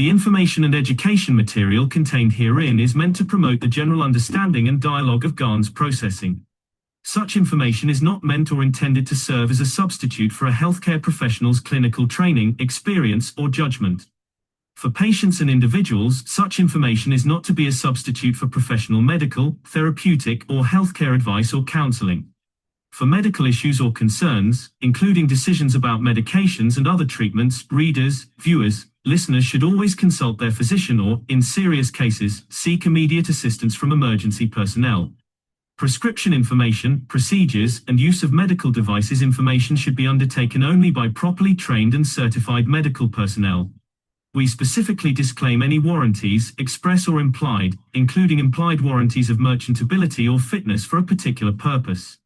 The information and education material contained herein is meant to promote the general understanding and dialogue of GANS processing. Such information is not meant or intended to serve as a substitute for a healthcare professional's clinical training, experience, or judgment. For patients and individuals, such information is not to be a substitute for professional medical, therapeutic, or healthcare advice or counseling. For medical issues or concerns, including decisions about medications and other treatments, readers, viewers, listeners should always consult their physician or, in serious cases, seek immediate assistance from emergency personnel. Prescription information, procedures, and use of medical devices information should be undertaken only by properly trained and certified medical personnel. We specifically disclaim any warranties, express or implied, including implied warranties of merchantability or fitness for a particular purpose.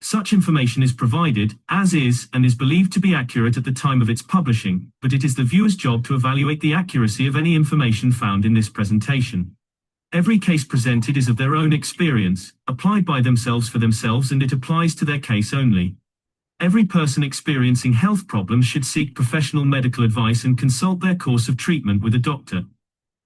Such information is provided, as is, and is believed to be accurate at the time of its publishing, but it is the viewer's job to evaluate the accuracy of any information found in this presentation. Every case presented is of their own experience, applied by themselves for themselves, and it applies to their case only. Every person experiencing health problems should seek professional medical advice and consult their course of treatment with a doctor.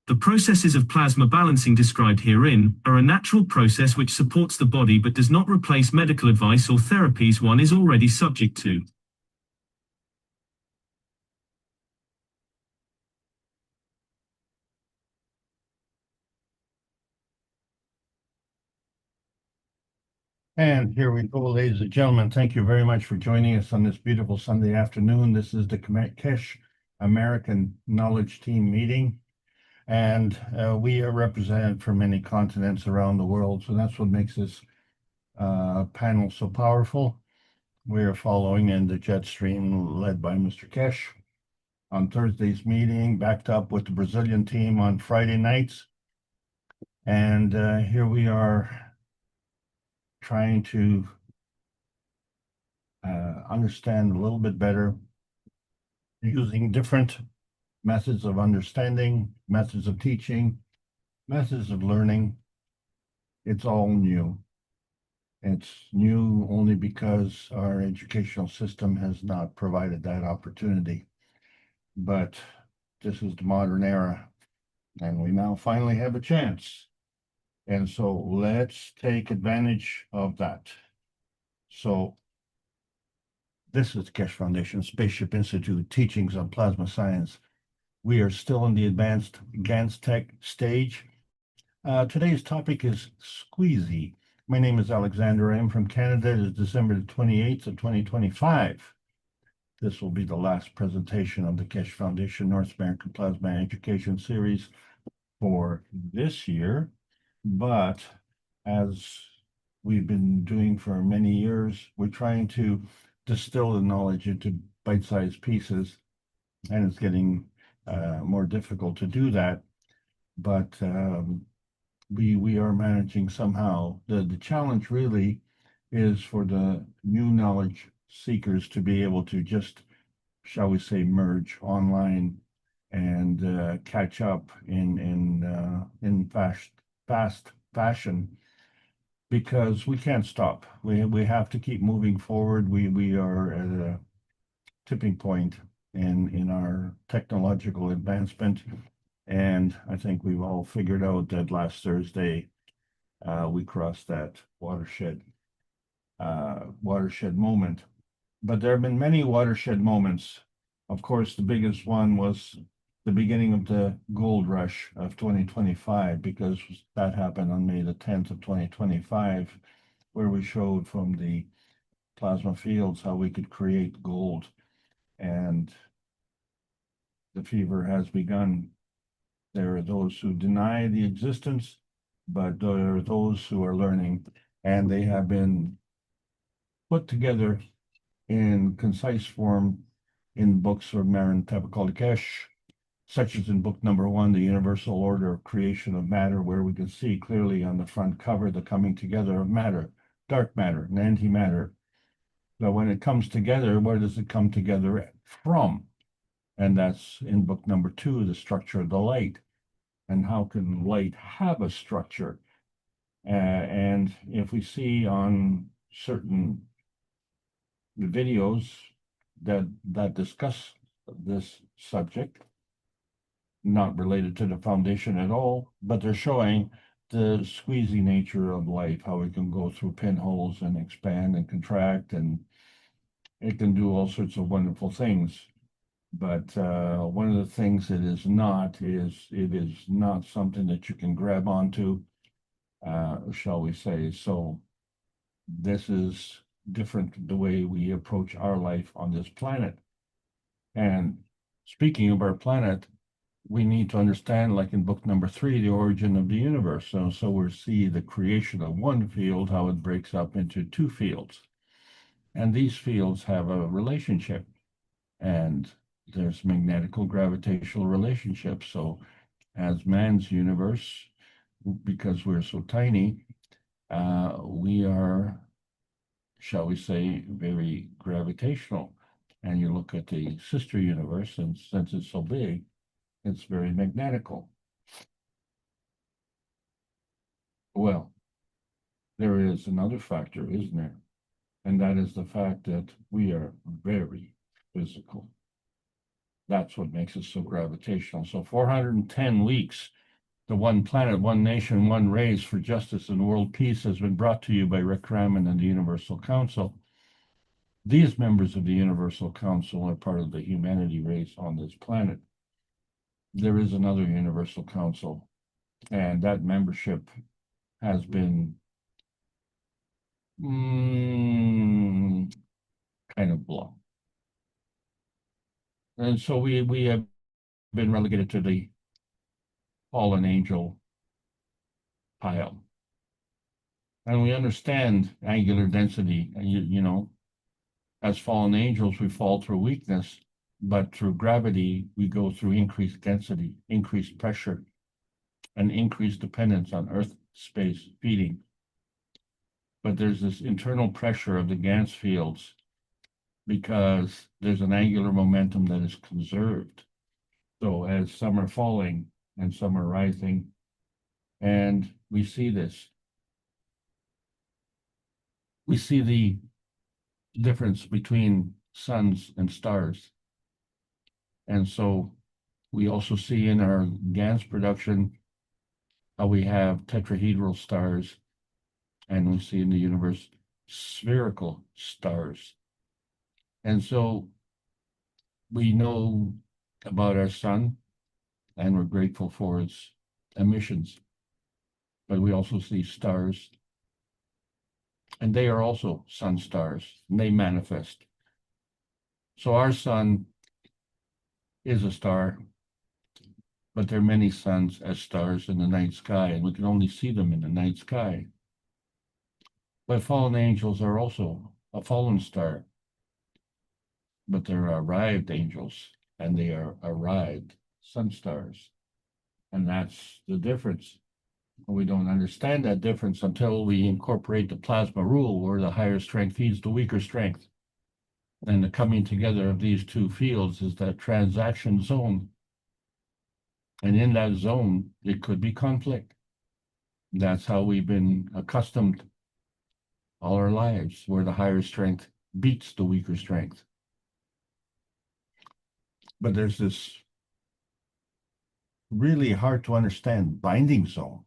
The processes of plasma balancing described herein are a natural process which supports the body but does not replace medical advice or therapies one is already subject to. And here we go, ladies and gentlemen. Thank you very much for joining us on this beautiful Sunday afternoon. This is the KAKT American Knowledge Team meeting. And we are represented from many continents around the world. So that's what makes this panel so powerful. We are following in the jet stream led by Mr. Kesh on Thursday's meeting, backed up with the Brazilian team on Friday nights. And here we are trying to understand a little bit better using different methods of understanding, methods of teaching, methods of learning. It's all new. It's new only because our educational system has not provided that opportunity. But this is the modern era, and we now finally have a chance. And so let's take advantage of that. So this is the KAKT Foundation Spaceship Institute Teachings on Plasma Science. We are still in the advanced GANS tech stage. Today's topic is Squeezy. My name is Alexander. I am from Canada. It is December the 28th of 2025. This will be the last presentation of the KAKT Foundation North American Plasma Education Series for this year. But as we've been doing for many years, we're trying to distill the knowledge into bite-sized pieces, and it's getting more difficult to do that. But we are managing somehow. The challenge really is for the new knowledge seekers to be able to just, shall we say, merge online and catch up in fast fashion, because we can't stop. We have to keep moving forward. We are at a tipping point in our technological advancement, and I think we've all figured out that last Thursday we crossed that watershed moment. But there have been many watershed moments. Of course, the biggest one was the beginning of the gold rush of 2025, because that happened on May the 10th of 2025, where we showed from the plasma fields how we could create gold. And the fever has begun. There are those who deny the existence, but there are those who are learning, and they have been put together in concise form in books from Marin Tapakallikesh, such as in book number 1, The Universal Order of Creation of Matter, where we can see clearly on the front cover the coming together of matter, dark matter, and antimatter. But when it comes together, where does it come together from? And that's in book number 2, The Structure of the Light. And how can light have a structure? And if we see on certain videos that discuss this subject, not related to the foundation at all, but they're showing the squeezy nature of life, how it can go through pinholes and expand and contract, and it can do all sorts of wonderful things. But one of the things it is not is it is not something that you can grab onto, shall we say. So this is different the way we approach our life on this planet. And speaking of our planet, we need to understand, like in book number 3, the origin of the universe. So we see the creation of one field, how it breaks up into 2 fields. And these fields have a relationship, and there's magnetical gravitational relationships. So as man's universe, because we're so tiny, we are, shall we say, very gravitational. And you look at the sister universe, and since it's so big, it's very magnetical. Well, there is another factor, isn't there? And that is the fact that we are very physical. That's what makes us so gravitational. So 410 weeks, the one planet, one nation, one race for justice and world peace has been brought to you by Rick Raman and the Universal Council. These members of the Universal Council are part of the humanity race on this planet. There is another Universal Council, and that membership has been kind of blah. And so we have been relegated to the fallen angel pile. And we understand angular density. You know, as fallen angels, we fall through weakness, but through gravity, we go through increased density, increased pressure, and increased dependence on Earth space feeding. But there's this internal pressure of the GANS fields because there's an angular momentum that is conserved. So as some are falling and some are rising, and we see this. We see the difference between suns and stars. And so we also see in our GANS production how we have tetrahedral stars, and we see in the universe spherical stars. And so we know about our sun, and we're grateful for its emissions. But we also see stars, and they are also sun stars, and they manifest. So our sun is a star, but there are many suns as stars in the night sky, and we can only see them in the night sky. But fallen angels are also a fallen star, but they're arrived angels, and they are arrived sun stars. And that's the difference. We don't understand that difference until we incorporate the plasma rule, where the higher strength feeds the weaker strength. And the coming together of these 2 fields is that transaction zone. And in that zone, it could be conflict. That's how we've been accustomed all our lives, where the higher strength beats the weaker strength. But there's this really hard to understand binding zone,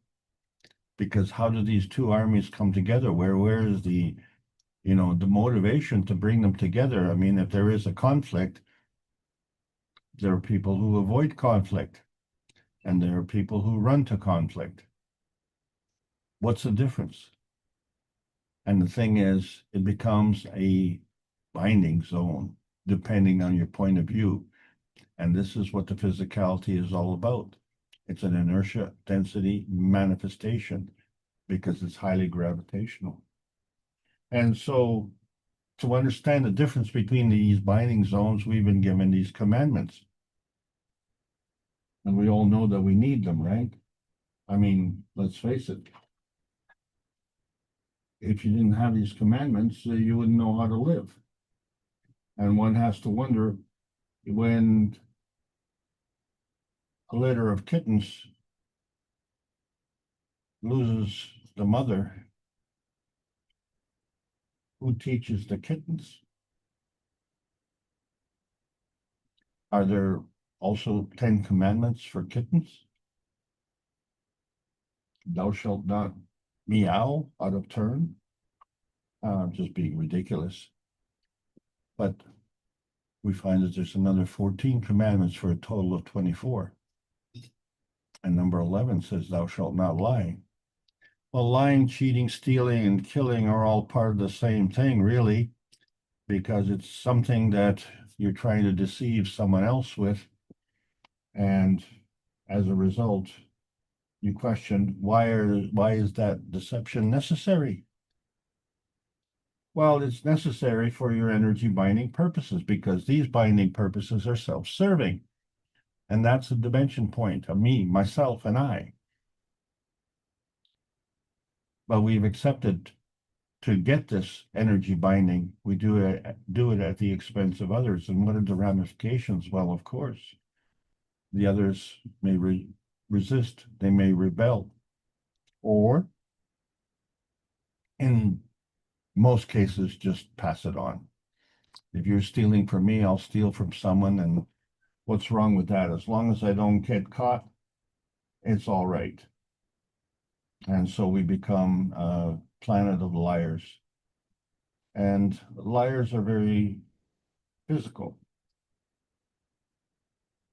because how do these 2 armies come together? Where is the, the motivation to bring them together? I mean, if there is a conflict, there are people who avoid conflict, and there are people who run to conflict. What's the difference? And the thing is, it becomes a binding zone, depending on your point of view. And this is what the physicality is all about. It's an inertia density manifestation because it's highly gravitational. And so to understand the difference between these binding zones, we've been given these commandments. And we all know that we need them, right? I mean, let's face it. If you didn't have these commandments, you wouldn't know how to live. And one has to wonder, when a litter of kittens loses the mother, who teaches the kittens? Are there also 10 commandments for kittens. Thou shalt not meow out of turn. Just being ridiculous. But we find that there's another 14 commandments for a total of 24. And number 11 says, thou shalt not lie. Well, lying, cheating, stealing, and killing are all part of the same thing, really, because it's something that you're trying to deceive someone else with. And as a result, you question, why is that deception necessary? Well, it's necessary for your energy binding purposes because these binding purposes are self-serving. And that's the dimension point of me, myself, and I. But we've accepted to get this energy binding, we do it at the expense of others. And what are the ramifications? Well, of course, the others may resist, they may rebel, or in most cases, just pass it on. If you're stealing from me, I'll steal from someone, and what's wrong with that? As long as I don't get caught, it's all right. And so we become a planet of liars. And liars are very physical.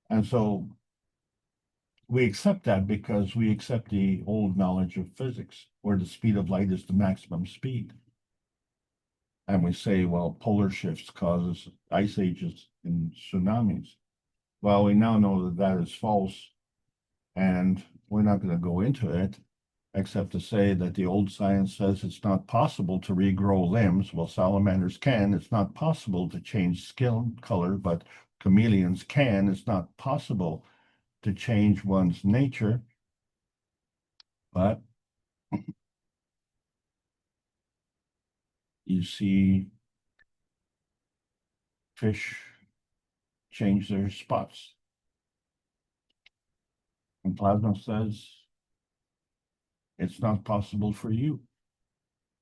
And so we accept that because we accept the old knowledge of physics, where the speed of light is the maximum speed. And we say, well, polar shifts causes ice ages and tsunamis. Well, we now know that that is false, and we're not going to go into it, except to say that the old science says it's not possible to regrow limbs. Well, salamanders can. It's not possible to change skin color, but chameleons can. It's not possible to change one's nature, but you see fish change their spots. And plasma says it's not possible for you.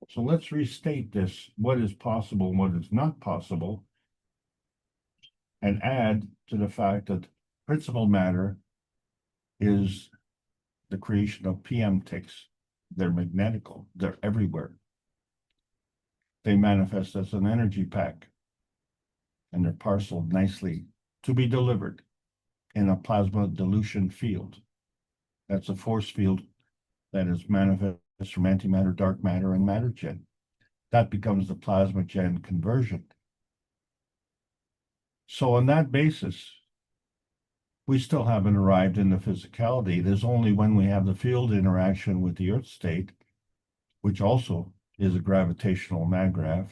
So let's restate this, what is possible and what is not possible, and add to the fact that principal matter is the creation of PM ticks. They're magnetical, they're everywhere. They manifest as an energy pack, and they're parceled nicely to be delivered in a plasma dilution field. That's a force field that is manifest from antimatter, dark matter, and matter gen. That becomes the plasma gen conversion. So on that basis, we still haven't arrived in the physicality. There's only when we have the field interaction with the Earth state, which also is a gravitational maggrav,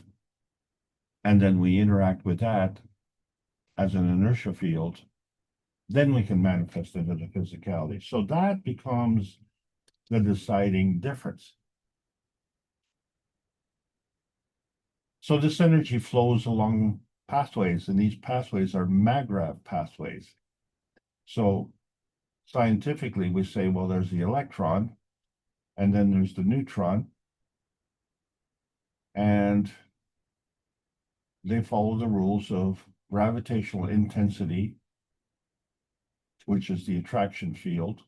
and then we interact with that as an inertia field, then we can manifest it as a physicality. So that becomes the deciding difference. So this energy flows along pathways, and these pathways are maggrav pathways. So scientifically, we say, well, there's the electron, and then there's the neutron, and they follow the rules of gravitational intensity, which is the attraction field.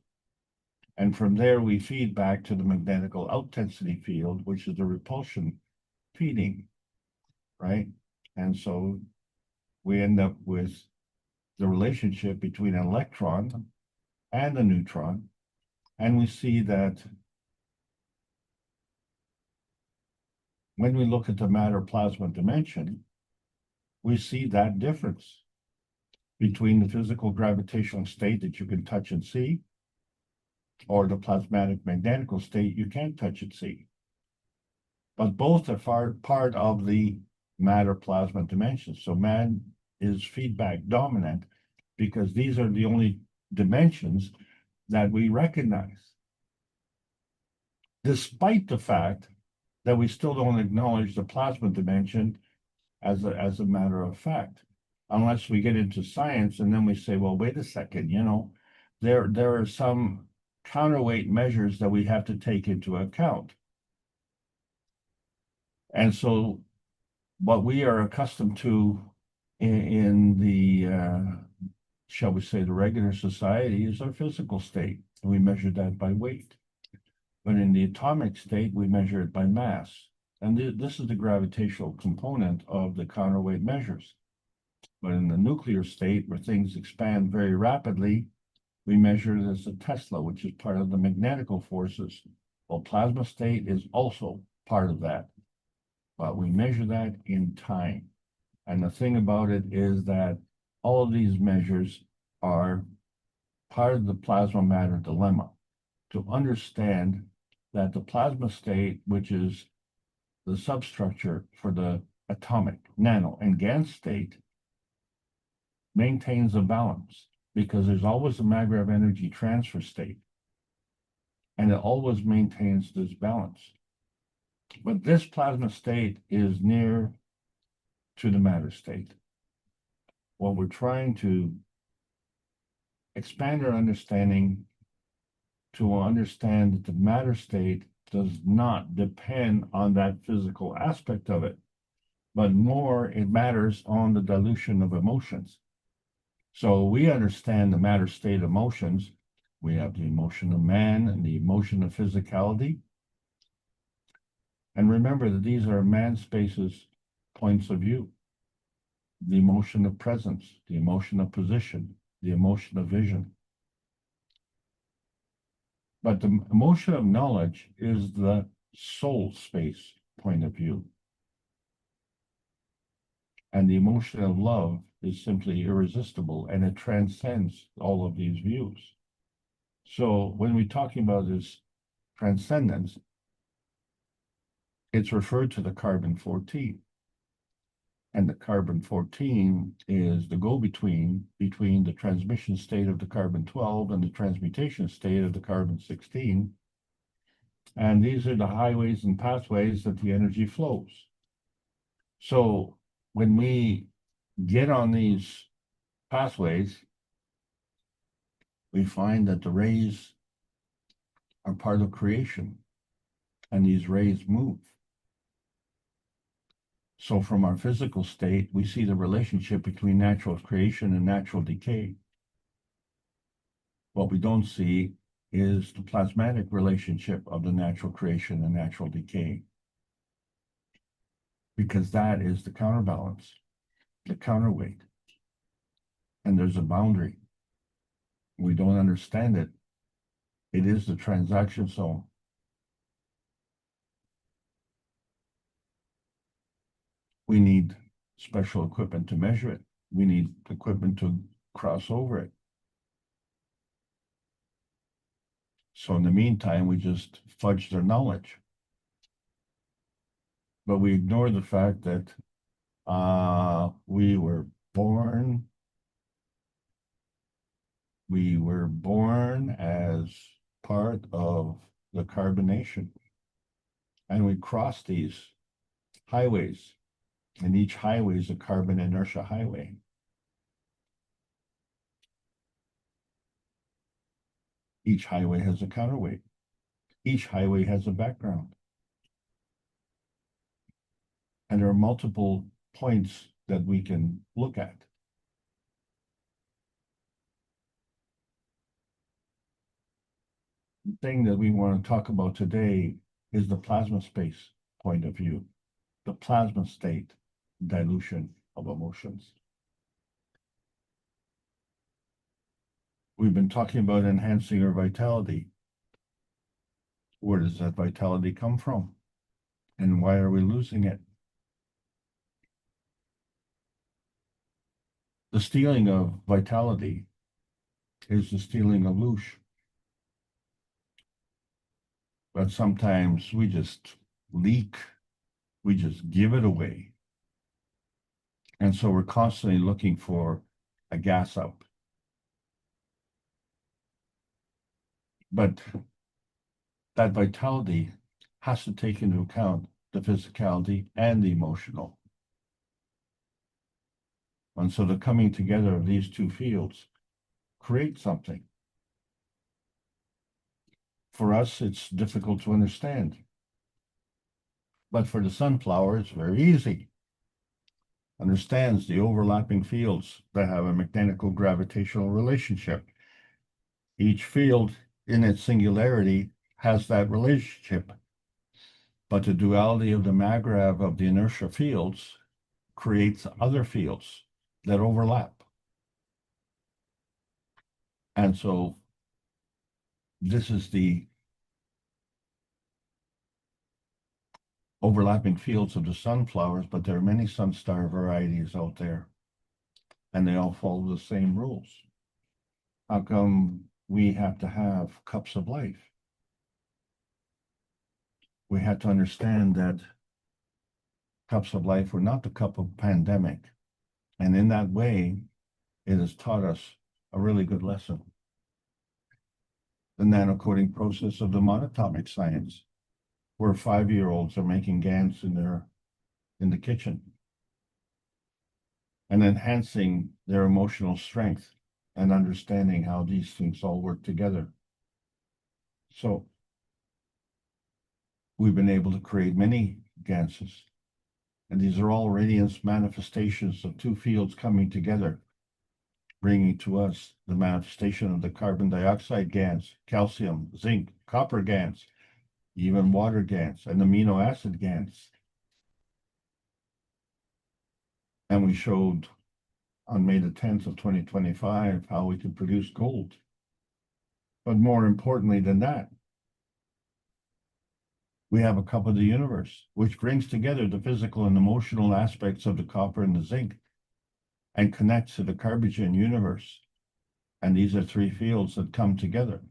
And from there, we feed back to the magnetical outintensity field, which is the repulsion feeding, right? And so we end up with the relationship between an electron and a neutron. And we see that when we look at the matter plasma dimension, we see that difference between the physical gravitational state that you can touch and see, or the plasmatic magnetical state you can't touch and see. But both are part of the matter plasma dimension. So man is feedback dominant because these are the only dimensions that we recognize, despite the fact that we still don't acknowledge the plasma dimension as a matter of fact, unless we get into science and then we say, well, wait a second, you know, there are some counterweight measures that we have to take into account. And so what we are accustomed to in the shall we say, the regular society is our physical state, and we measure that by weight. But in the atomic state, we measure it by mass. And this is the gravitational component of the counterweight measures. But in the nuclear state, where things expand very rapidly, we measure it as a Tesla, which is part of the magnetical forces. Well, plasma state is also part of that, but we measure that in time. And the thing about it is that all of these measures are part of the plasma matter dilemma. To understand that the plasma state, which is the substructure for the atomic, nano, and GANS state, maintains a balance because there's always a Maglev energy transfer state, and it always maintains this balance. But this plasma state is near to the matter state. What we're trying to expand our understanding to understand that the matter state does not depend on that physical aspect of it, but more it matters on the dilution of emotions. So we understand the matter state emotions. We have the emotion of man and the emotion of physicality. And remember that these are man spaces points of view. The emotion of presence, the emotion of position, the emotion of vision. But the emotion of knowledge is the soul space point of view. And the emotion of love is simply irresistible, and it transcends all of these views. So when we're talking about this transcendence, it's referred to the carbon-14. And the carbon-14 is the go-between between the transmission state of the carbon-12 and the transmutation state of the carbon-16. And these are the highways and pathways that the energy flows. So when we get on these pathways, we find that the rays are part of creation, and these rays move. So from our physical state, we see the relationship between natural creation and natural decay. What we don't see is the plasmatic relationship of the natural creation and natural decay, because that is the counterbalance, the counterweight. And there's a boundary. We don't understand it. It is the transaction zone. We need special equipment to measure it. We need equipment to cross over it. So in the meantime, we just fudge their knowledge. But we ignore the fact that we were born as part of the carbonation. And we cross these highways. And each highway is a carbon inertia highway. Each highway has a counterweight. Each highway has a background. And there are multiple points that we can look at. The thing that we want to talk about today is the plasma space point of view, the plasma state dilution of emotions. We've been talking about enhancing our vitality. Where does that vitality come from? And why are we losing it? The stealing of vitality is the stealing of loosh. But sometimes we just leak, we just give it away. And so we're constantly looking for a gas up. But that vitality has to take into account the physicality and the emotional. And so the coming together of these two fields create something. For us, it's difficult to understand. But for the sunflower, it's very easy. understands the overlapping fields that have a mechanical gravitational relationship. Each field in its singularity has that relationship, but the duality of the magrav of the inertia fields creates other fields that overlap. And so this is the overlapping fields of the sunflowers, but there are many sunstar varieties out there, and they all follow the same rules. How come we have to have cups of life? We had to understand that cups of life were not the cup of pandemic. And in that way, it has taught us a really good lesson. The nanocoding process of the monatomic science, where 5-year-olds are making GANS in the kitchen and enhancing their emotional strength and understanding how these things all work together. So we've been able to create many GANSs, and these are all radiance manifestations of two fields coming together, bringing to us the manifestation of the carbon dioxide GANS, calcium, zinc, copper GANS, even water GANS, and amino acid GANS. And we showed on May the 10th of 2025 how we could produce gold. But more importantly than that, we have a cup of the universe, which brings together the physical and emotional aspects of the copper and the zinc and connects to the carbogen universe. And these are three fields that come together,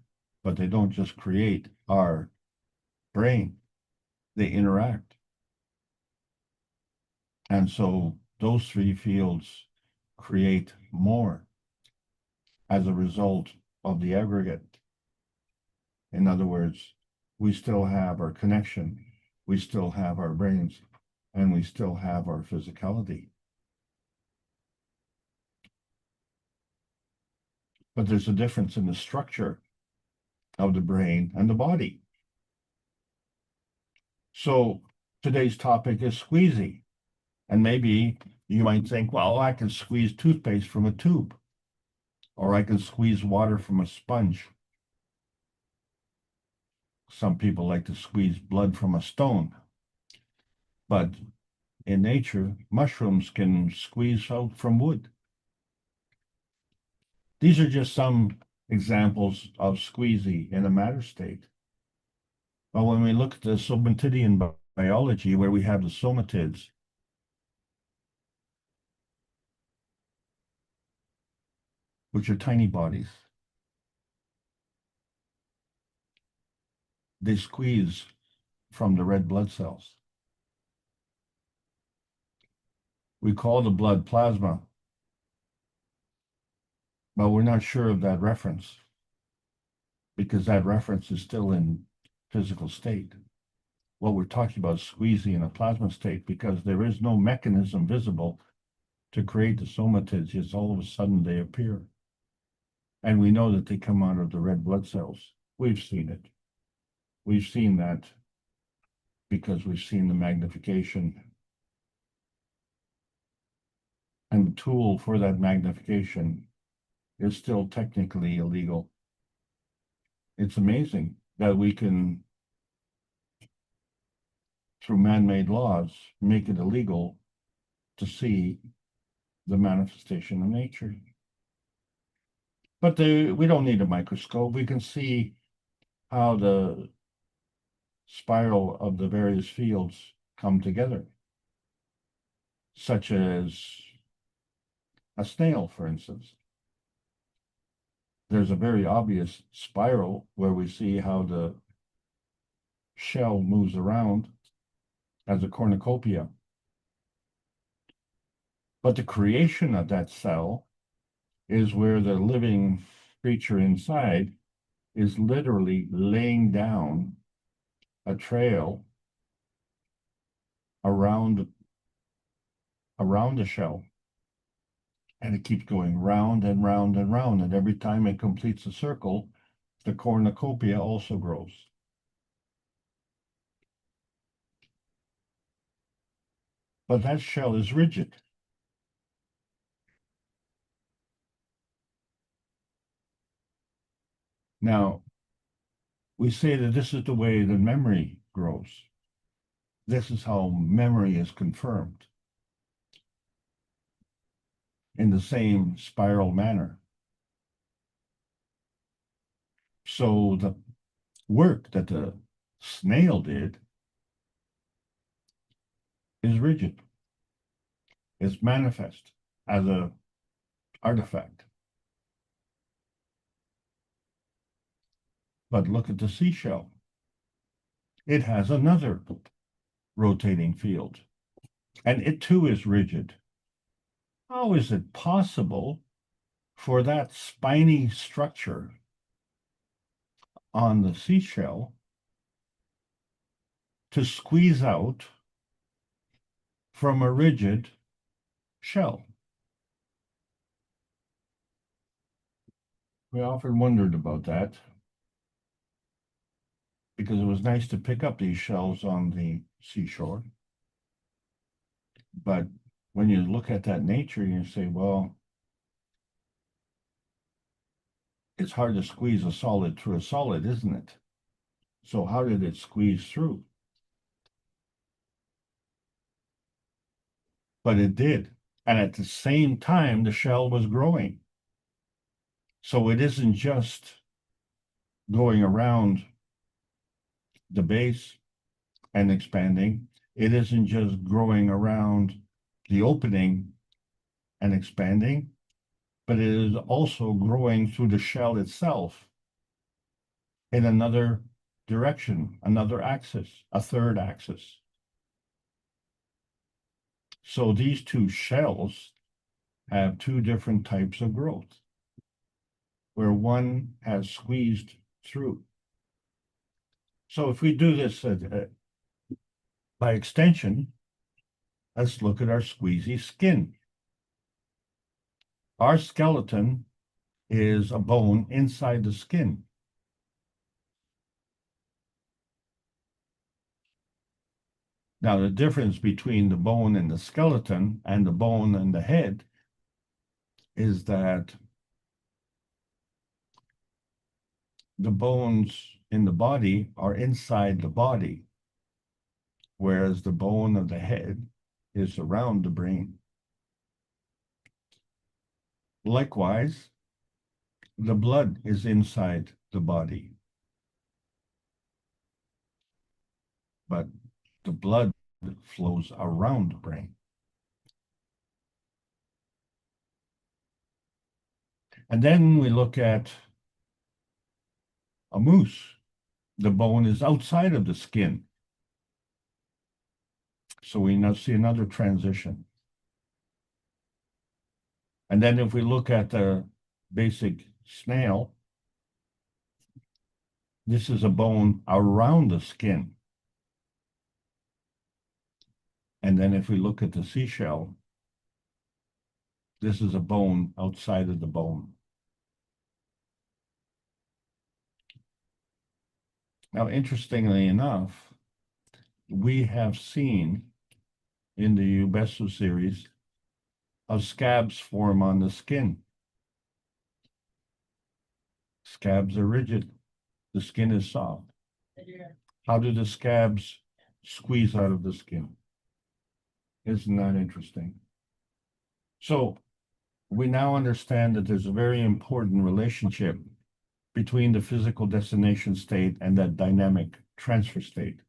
but they don't just create our brain, they interact. And so those three fields create more as a result of the aggregate. In other words, we still have our connection, we still have our brains, and we still have our physicality. But there's a difference in the structure of the brain and the body. So today's topic is Squeezy. And maybe you might think, well, I can squeeze toothpaste from a tube, or I can squeeze water from a sponge. Some people like to squeeze blood from a stone. But in nature, mushrooms can squeeze out from wood. These are just some examples of Squeezy in a matter state. But when we look at the somatidian biology, where we have the somatids, which are tiny bodies, they squeeze from the red blood cells. We call the blood plasma, but we're not sure of that reference because that reference is still in physical state. What we're talking about is Squeezy in a plasma state because there is no mechanism visible to create the somatids, yet all of a sudden they appear. And we know that they come out of the red blood cells. We've seen it. We've seen that because we've seen the magnification. And the tool for that magnification is still technically illegal. It's amazing that we can, through man-made laws, make it illegal to see the manifestation of nature. But we don't need a microscope. We can see how the spiral of the various fields come together, such as a snail, for instance. There's a very obvious spiral where we see how the shell moves around as a cornucopia. But the creation of that cell is where the living creature inside is literally laying down a trail around the shell. And it keeps going round and round and round. And every time it completes a circle, the cornucopia also grows. But that shell is rigid. Now, we say that this is the way the memory grows. This is how memory is confirmed in the same spiral manner. So the work that the snail did is rigid, is manifest as an artifact. But look at the seashell. It has another rotating field, and it too is rigid. How is it possible for that spiny structure on the seashell to squeeze out from a rigid shell? We often wondered about that because it was nice to pick up these shells on the seashore. But when you look at that nature, you say, well, it's hard to squeeze a solid through a solid, isn't it? So how did it squeeze through? But it did. And at the same time, the shell was growing. So it isn't just going around the base and expanding. It isn't just growing around the opening and expanding, but it is also growing through the shell itself in another direction, another axis, a third axis. So these two shells have two different types of growth, where one has squeezed through. So if we do this by extension, let's look at our squeezy skin. Our skeleton is a bone inside the skin. Now, the difference between the bone and the skeleton and the bone and the head is that the bones in the body are inside the body, whereas the bone of the head is around the brain. Likewise, the blood is inside the body, but the blood flows around the brain. And then we look at a moose. The bone is outside of the skin. So we now see another transition. And then if we look at the basic snail, this is a bone around the skin. And then if we look at the seashell, this is a bone outside of the bone. Now, interestingly enough, we have seen in the Ubesu series of scabs form on the skin. Scabs are rigid. The skin is soft. How do the scabs squeeze out of the skin? Isn't that interesting? So we now understand that there's a very important relationship between the physical destination state and that dynamic transfer state.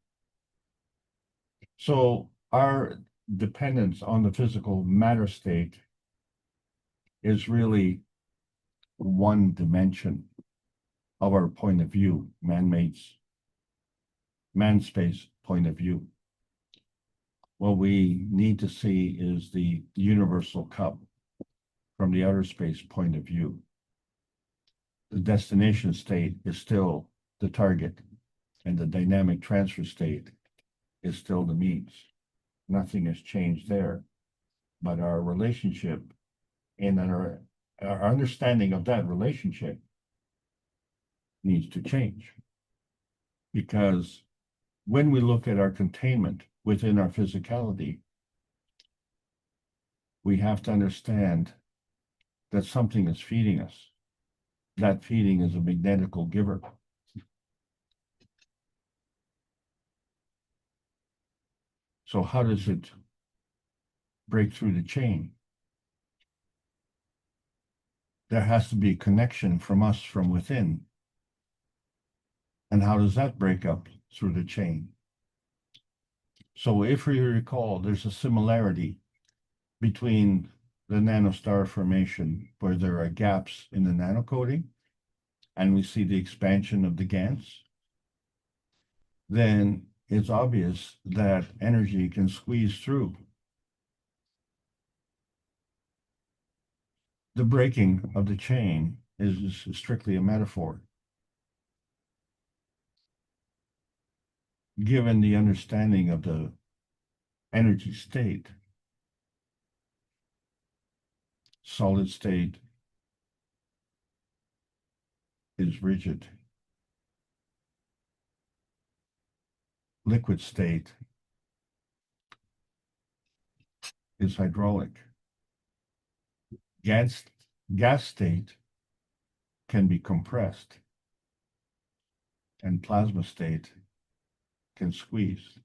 So our dependence on the physical matter state is really one dimension of our point of view, man-space point of view. What we need to see is the universal cup from the outer space point of view. The destination state is still the target, and the dynamic transfer state is still the means. Nothing has changed there, but our relationship and our understanding of that relationship needs to change. Because when we look at our containment within our physicality, we have to understand that something is feeding us. that feeding is a magnetical giver. So how does it break through the chain? There has to be a connection from us from within. And how does that break up through the chain? So if we recall, there's a similarity between the nanostar formation where there are gaps in the nanocoating, and we see the expansion of the GANS, then it's obvious that energy can squeeze through. The breaking of the chain is strictly a metaphor. Given the understanding of the energy state, solid state is rigid. Liquid state is hydraulic. Gas state can be compressed, and plasma state can squeeze.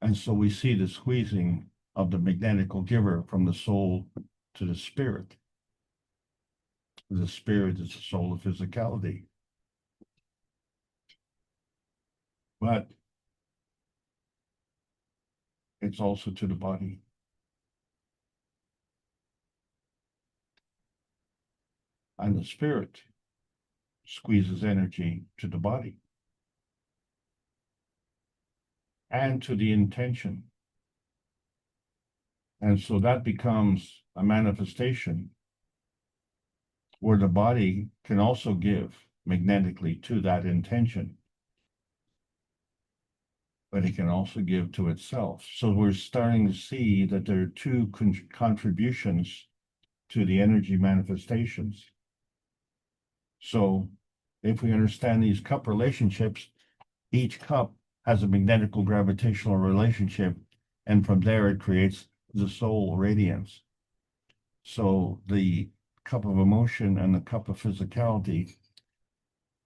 And so we see the squeezing of the magnetical giver from the soul to the spirit. The spirit is the soul of physicality. But it's also to the body. And the spirit squeezes energy to the body and to the intention. And so that becomes a manifestation where the body can also give magnetically to that intention, but it can also give to itself. So we're starting to see that there are two contributions to the energy manifestations. So if we understand these cup relationships, each cup has a magnetical gravitational relationship, and from there it creates the soul radiance. So the cup of emotion and the cup of physicality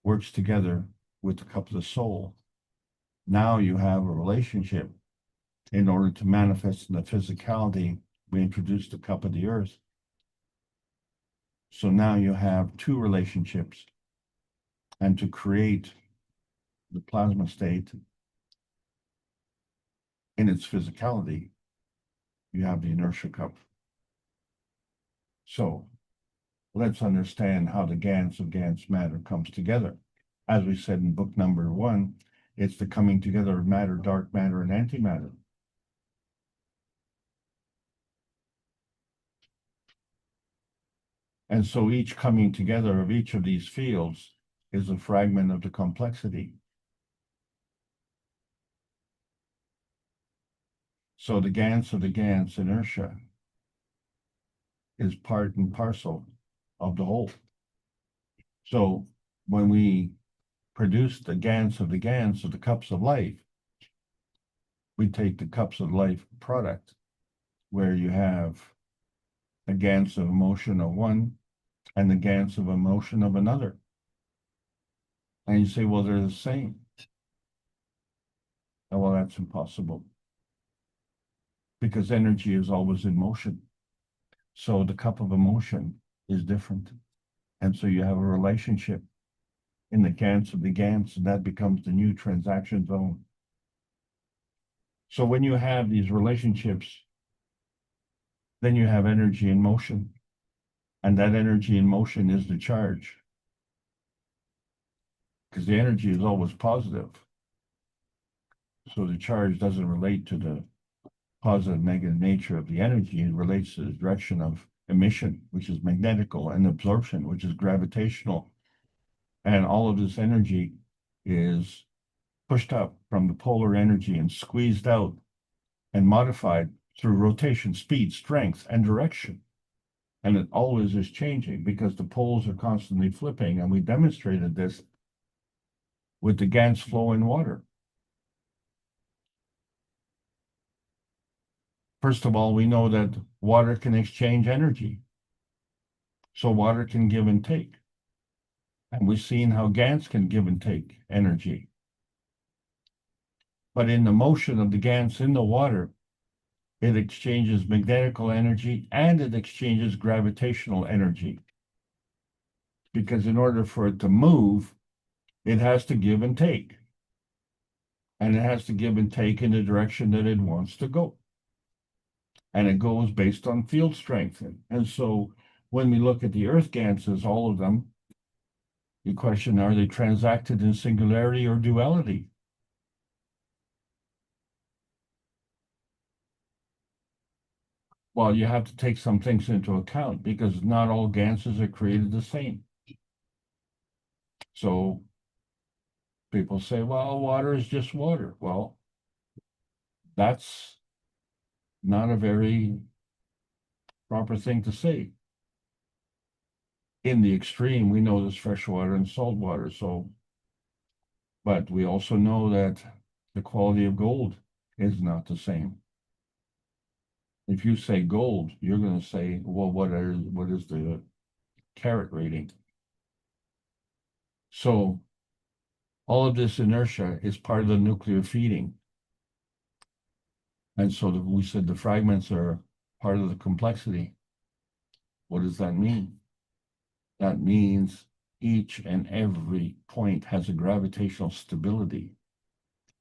works together with the cup of the soul. Now you have a relationship. In order to manifest in the physicality, we introduce the cup of the earth. So now you have two relationships. And to create the plasma state in its physicality, you have the inertia cup. So let's understand how the GANS of GANS matter comes together. As we said in book number 1, it's the coming together of matter, dark matter, and antimatter. And so each coming together of each of these fields is a fragment of the complexity. So the GANS of the GANS inertia is part and parcel of the whole. So when we produce the GANS of the cups of life, we take the cups of life product, where you have a GANS of emotion of one and the GANS of emotion of another. And you say, well, they're the same. Oh, well, that's impossible, because energy is always in motion. So the cup of emotion is different. And so you have a relationship in the GANS of the GANS, and that becomes the new transaction zone. So when you have these relationships, then you have energy in motion. And that energy in motion is the charge, because the energy is always positive. So the charge doesn't relate to the positive, negative nature of the energy. It relates to the direction of emission, which is magnetical, and absorption, which is gravitational. And all of this energy is pushed up from the polar energy and squeezed out and modified through rotation, speed, strength, and direction. And it always is changing because the poles are constantly flipping. And we demonstrated this with the GANS flow in water. First of all, we know that water can exchange energy. So water can give and take. And we've seen how GANS can give and take energy. But in the motion of the GANS in the water, it exchanges magnetical energy and it exchanges gravitational energy. Because in order for it to move, it has to give and take. And it has to give and take in the direction that it wants to go. And it goes based on field strength. And so when we look at the Earth GANSes, all of them, you question, are they transacted in singularity or duality? Well, you have to take some things into account because not all GANSes are created the same. So people say, well, water is just water. Well, that's not a very proper thing to say. In the extreme, we know there's fresh water and salt water. But we also know that the quality of gold is not the same. If you say gold, you're going to say, well, what is the carat rating? So all of this inertia is part of the nuclear feeding. And so we said the fragments are part of the complexity. What does that mean? That means each and every point has a gravitational stability,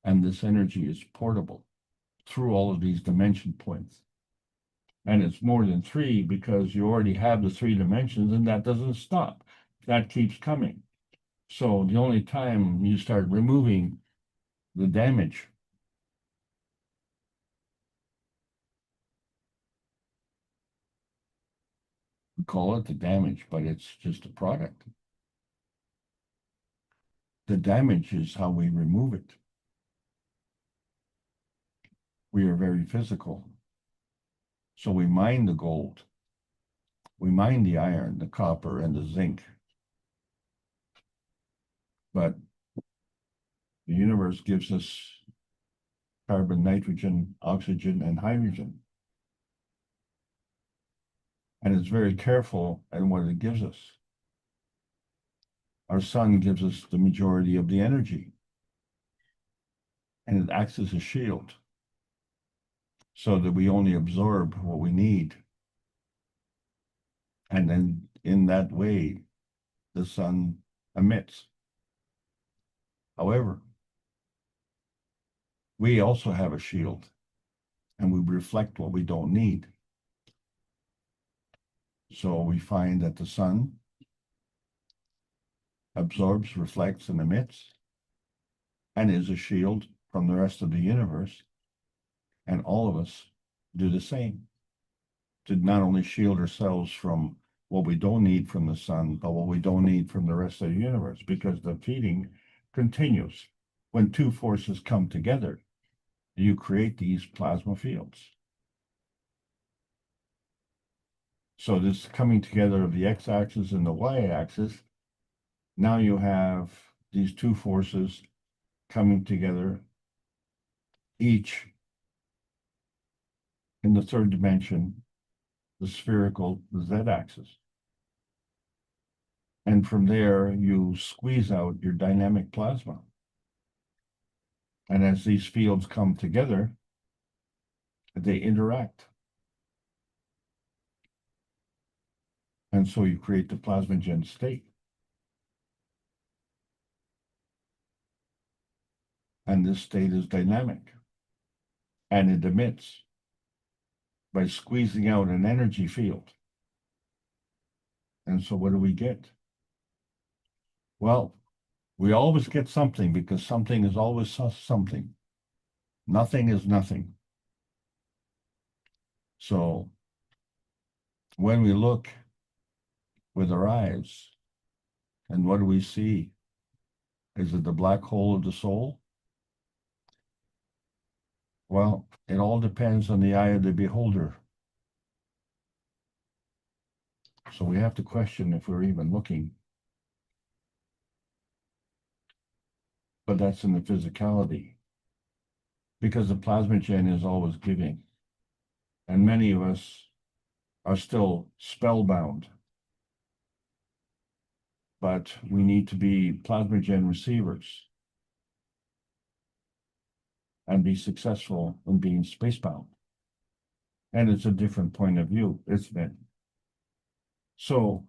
and this energy is portable through all of these dimension points. And it's more than three because you already have the 3 dimensions, and that doesn't stop. That keeps coming. So the only time you start removing the damage, we call it the damage, but it's just a product. The damage is how we remove it. We are very physical. So we mine the gold. We mine the iron, the copper, and the zinc. But the universe gives us carbon, nitrogen, oxygen, and hydrogen. And it's very careful in what it gives us. Our sun gives us the majority of the energy. And it acts as a shield so that we only absorb what we need. And then in that way, the sun emits. However, we also have a shield, and we reflect what we don't need. So we find that the sun absorbs, reflects, and emits, and is a shield from the rest of the universe. And all of us do the same, to not only shield ourselves from what we don't need from the sun, but what we don't need from the rest of the universe, because the feeding continues. When two forces come together, you create these plasma fields. So this coming together of the x-axis and the y-axis, now you have these two forces coming together, each in the third dimension, the spherical z-axis. And from there, you squeeze out your dynamic plasma. And as these fields come together, they interact. And so you create the plasmagen state. And this state is dynamic. And it emits by squeezing out an energy field. And so what do we get? Well, we always get something because something is always something. Nothing is nothing. So when we look with our eyes, and what do we see? Is it the black hole of the soul? Well, it all depends on the eye of the beholder. So we have to question if we're even looking. But that's in the physicality. Because the plasmagen is always giving. And many of us are still spellbound but we need to be plasmagen receivers and be successful in being spacebound. And it's a different point of view, isn't it? So,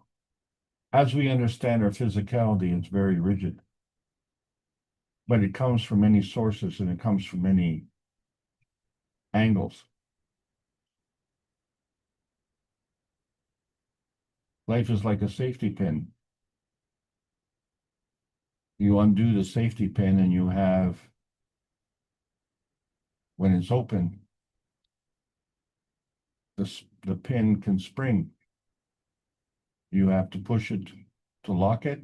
as we understand our physicality, it's very rigid. But it comes from many sources and it comes from many angles. Life is like a safety pin. You undo the safety pin and you have, when it's open, the pin can spring. You have to push it to lock it,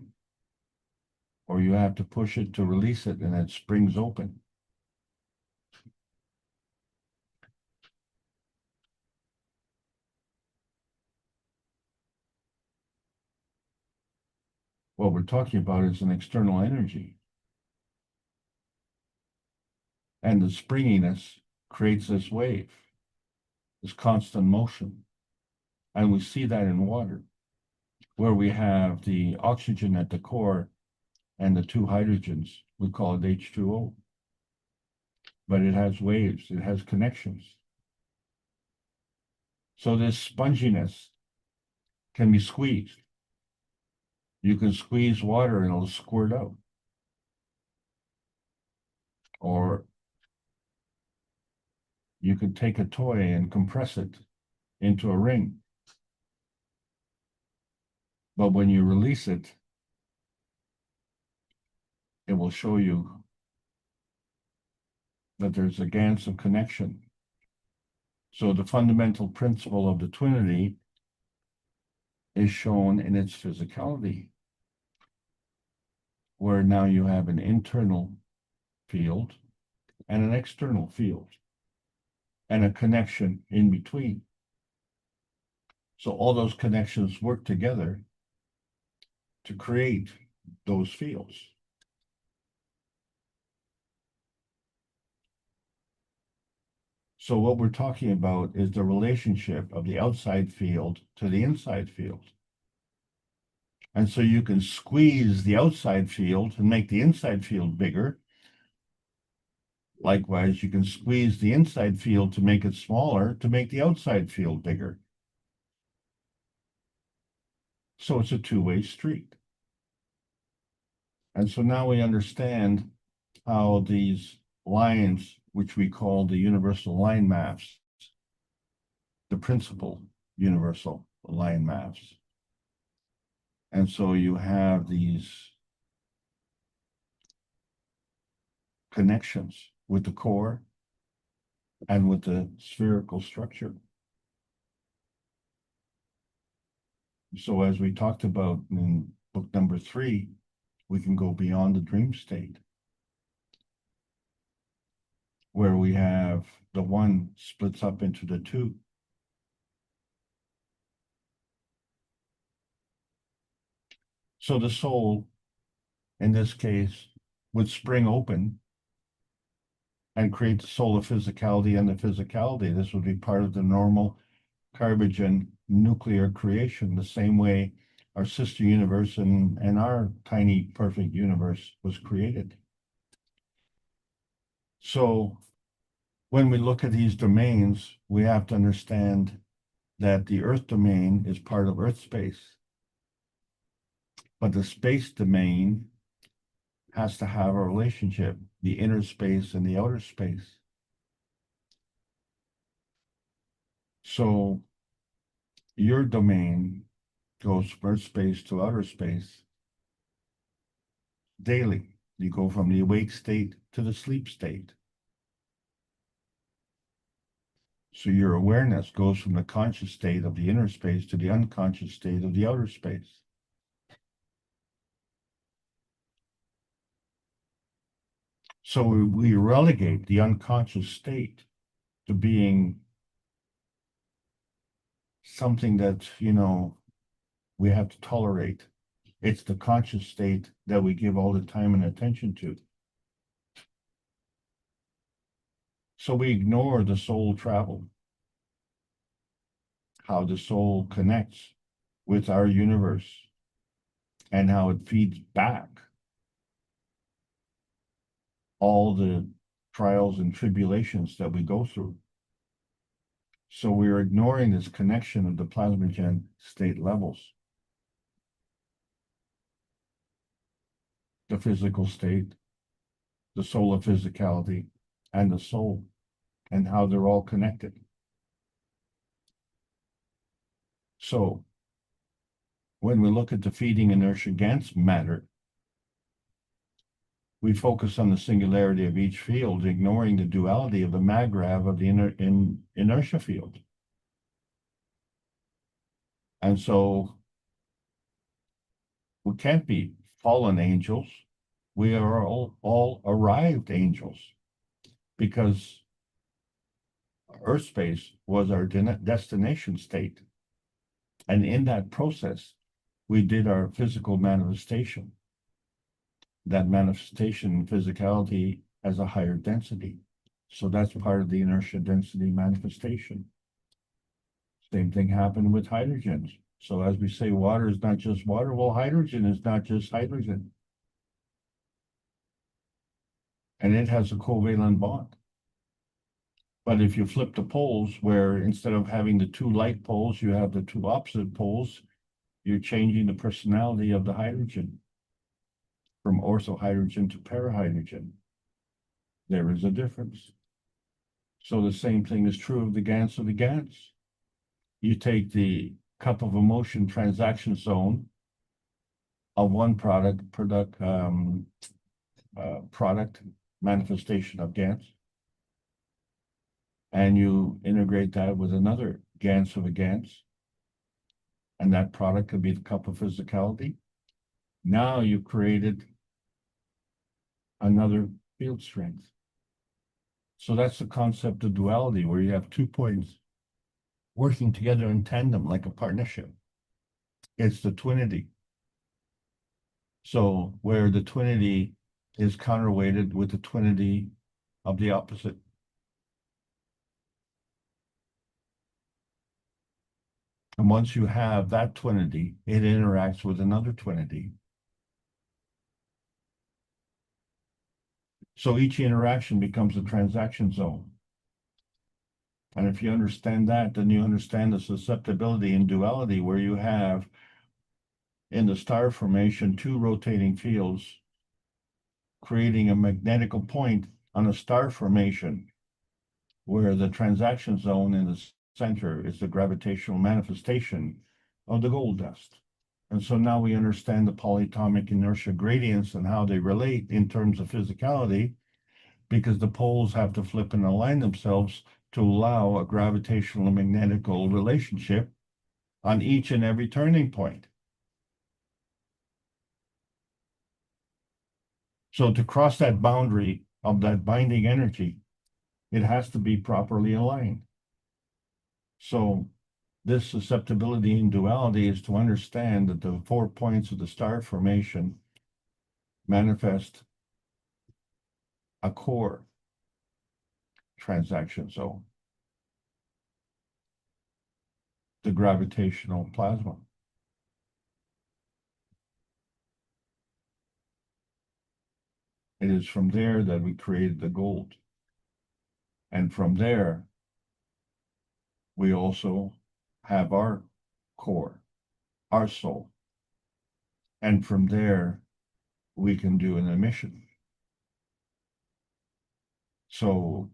or you have to push it to release it, and it springs open. What we're talking about is an external energy. And the springiness creates this wave, this constant motion. And we see that in water, where we have the oxygen at the core and the two hydrogens. We call it H2O. But it has waves, it has connections. So this sponginess can be squeezed. You can squeeze water and it'll squirt out. Or you could take a toy and compress it into a ring. But when you release it, it will show you that there's a GANS of connection. So the fundamental principle of the twinity is shown in its physicality, where now you have an internal field and an external field and a connection in between. So all those connections work together to create those fields. So what we're talking about is the relationship of the outside field to the inside field. And so you can squeeze the outside field and make the inside field bigger. Likewise, you can squeeze the inside field to make it smaller to make the outside field bigger. So it's a two-way street. And so now we understand how these lines, which we call the universal line maps, the principal universal line maps. And so you have these connections with the core and with the spherical structure. So as we talked about in book number 3, we can go beyond the dream state, where we have the one splits up into the two. So the soul, in this case, would spring open and create the soul of physicality and the physicality. This would be part of the normal Carbogen nuclear creation, the same way our sister universe and our tiny perfect universe was created. So when we look at these domains, we have to understand that the Earth domain is part of Earth space, but the space domain has to have a relationship, the inner space and the outer space. So your domain goes from Earth space to outer space daily. You go from the awake state to the sleep state. So your awareness goes from the conscious state of the inner space to the unconscious state of the outer space. So we relegate the unconscious state to being something that, we have to tolerate. It's the conscious state that we give all the time and attention to. So we ignore the soul travel, how the soul connects with our universe and how it feeds back all the trials and tribulations that we go through. So we're ignoring this connection of the plasmagen state levels. The physical state, the solar physicality, and the soul, and how they're all connected. So when we look at the feeding inertia GANS matter, we focus on the singularity of each field, ignoring the duality of the maggrav of the inertia field. And so we can't be fallen angels. We are all arrived angels, because Earth space was our destination state. And in that process, we did our physical manifestation. That manifestation in physicality as a higher density. So that's part of the inertia density manifestation. Same thing happened with hydrogens. So as we say, water is not just water. Well, hydrogen is not just hydrogen. And it has a covalent bond. But if you flip the poles, where instead of having the two like poles, you have the two opposite poles, you're changing the personality of the hydrogen from orthohydrogen to parahydrogen. There is a difference. So the same thing is true of the GANS of the GANS. You take the cup of emotion transaction zone of one product manifestation of GANS, and you integrate that with another GANS of a GANS, and that product could be the cup of physicality. Now you've created another field strength. So that's the concept of duality, where you have 2 points working together in tandem like a partnership. It's the twinity. So where the twinity is counterweighted with the twinity of the opposite. And once you have that twinity, it interacts with another twinity. So each interaction becomes a transaction zone. And if you understand that, then you understand the susceptibility and duality, where you have in the star formation 2 rotating fields creating a magnetical point on a star formation, where the transaction zone in the center is the gravitational manifestation of the gold dust. And so now we understand the polyatomic inertia gradients and how they relate in terms of physicality, because the poles have to flip and align themselves to allow a gravitational and magnetical relationship on each and every turning point. So to cross that boundary of that binding energy, it has to be properly aligned. So this susceptibility and duality is to understand that the 4 points of the star formation manifest a core transaction zone, the gravitational plasma. It is from there that we created the gold. And from there, we also have our core, our soul. And from there, we can do an emission. So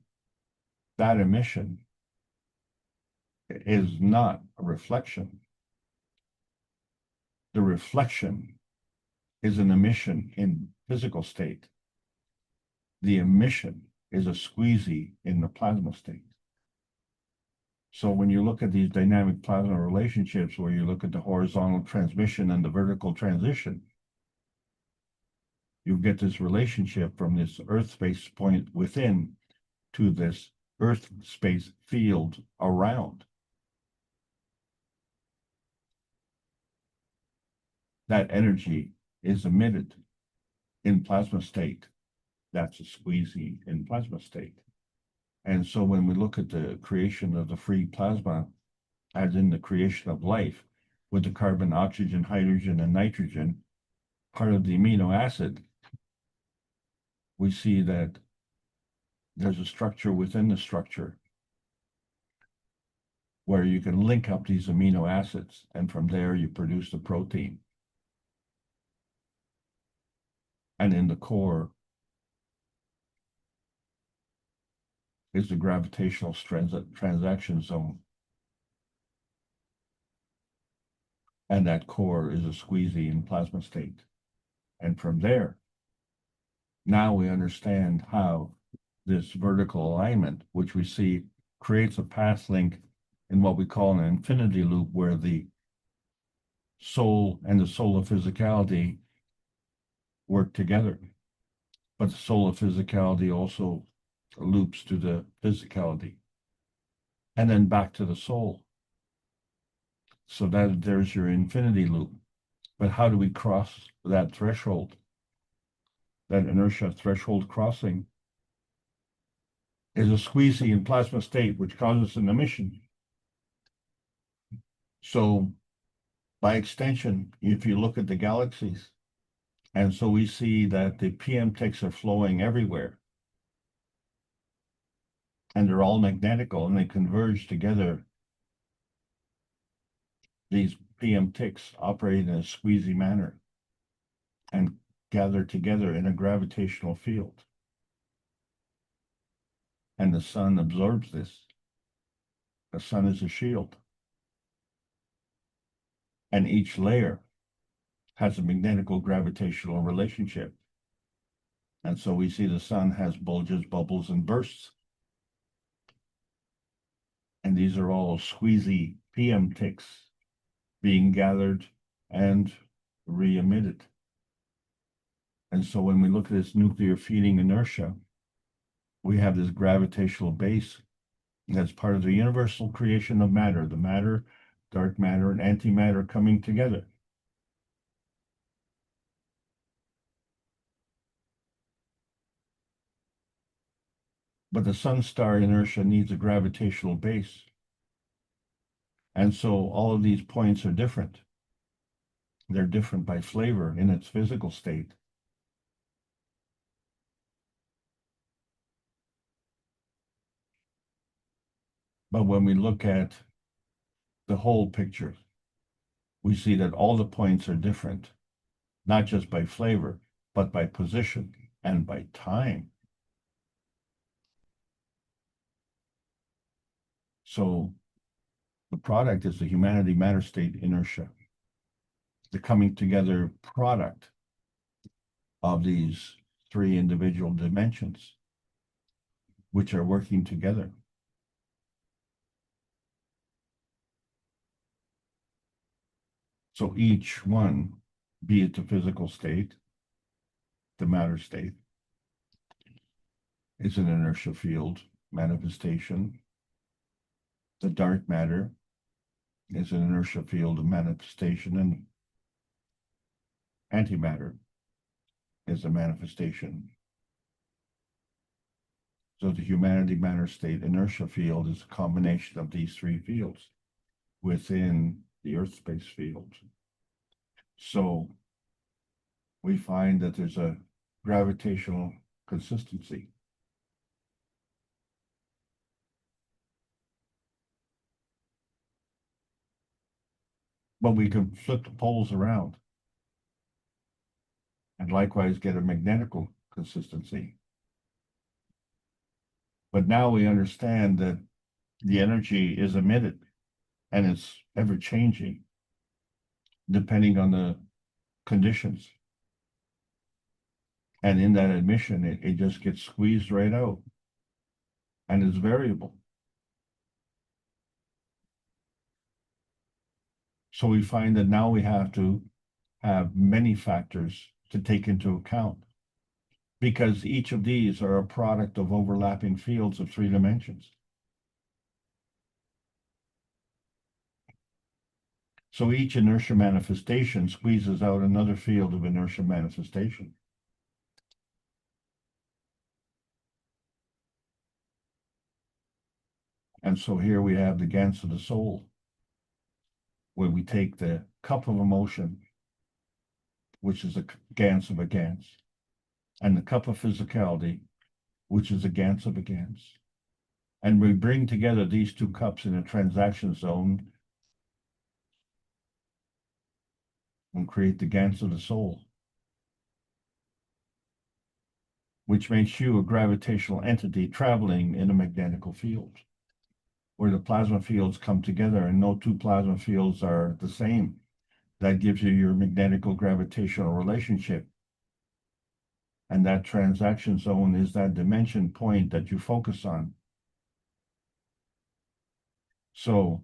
that emission is not a reflection. The reflection is an emission in physical state. The emission is a squeezy in the plasma state. So when you look at these dynamic plasma relationships, where you look at the horizontal transmission and the vertical transition, you get this relationship from this Earth space point within to this Earth space field around. That energy is emitted in plasma state. That's a squeezy in plasma state. And so when we look at the creation of the free plasma, as in the creation of life, with the carbon, oxygen, hydrogen, and nitrogen, part of the amino acid, we see that there's a structure within the structure where you can link up these amino acids, and from there you produce the protein. And in the core is the gravitational transaction zone. And that core is a squeezy in plasma state. And from there, now we understand how this vertical alignment, which we see creates a path link in what we call an infinity loop, where the soul and the soul of physicality work together. But the soul of physicality also loops to the physicality and then back to the soul. So that there's your infinity loop. But how do we cross that threshold? That inertia threshold crossing is a squeezy in plasma state, which causes an emission. So by extension, if you look at the galaxies, and so we see that the PM ticks are flowing everywhere, and they're all magnetical, and they converge together. These PM ticks operate in a squeezy manner and gather together in a gravitational field. And the sun absorbs this. The sun is a shield. And each layer has a magnetical gravitational relationship. And so we see the sun has bulges, bubbles, and bursts. And these are all squeezy PM ticks being gathered and re-emitted. And so when we look at this nuclear feeding inertia, we have this gravitational base that's part of the universal creation of matter, the matter, dark matter, and antimatter coming together. But the sun-star inertia needs a gravitational base. And so all of these points are different. They're different by flavor in its physical state. But when we look at the whole picture, we see that all the points are different, not just by flavor, but by position and by time. So the product is the humanity matter state inertia, the coming together product of these three individual dimensions, which are working together. So each one, be it the physical state, the matter state, is an inertia field manifestation. The dark matter is an inertia field of manifestation, and antimatter is a manifestation. So the humanity matter state inertia field is a combination of these three fields within the Earth space field. So we find that there's a gravitational consistency. But we can flip the poles around and likewise get a magnetical consistency. But now we understand that the energy is emitted and it's ever changing depending on the conditions. And in that emission, it just gets squeezed right out and is variable. So we find that now we have to have many factors to take into account, because each of these are a product of overlapping fields of three dimensions. So each inertia manifestation squeezes out another field of inertia manifestation. And so here we have the GANS of the soul, where we take the cup of emotion which is a GANS of a GANS, and the cup of physicality, which is a GANS of a GANS. And we bring together these two cups in a transaction zone and create the GANS of the soul, which makes you a gravitational entity traveling in a magnetical field, where the plasma fields come together and no two plasma fields are the same. That gives you your magnetical gravitational relationship. And that transaction zone is that dimension point that you focus on. So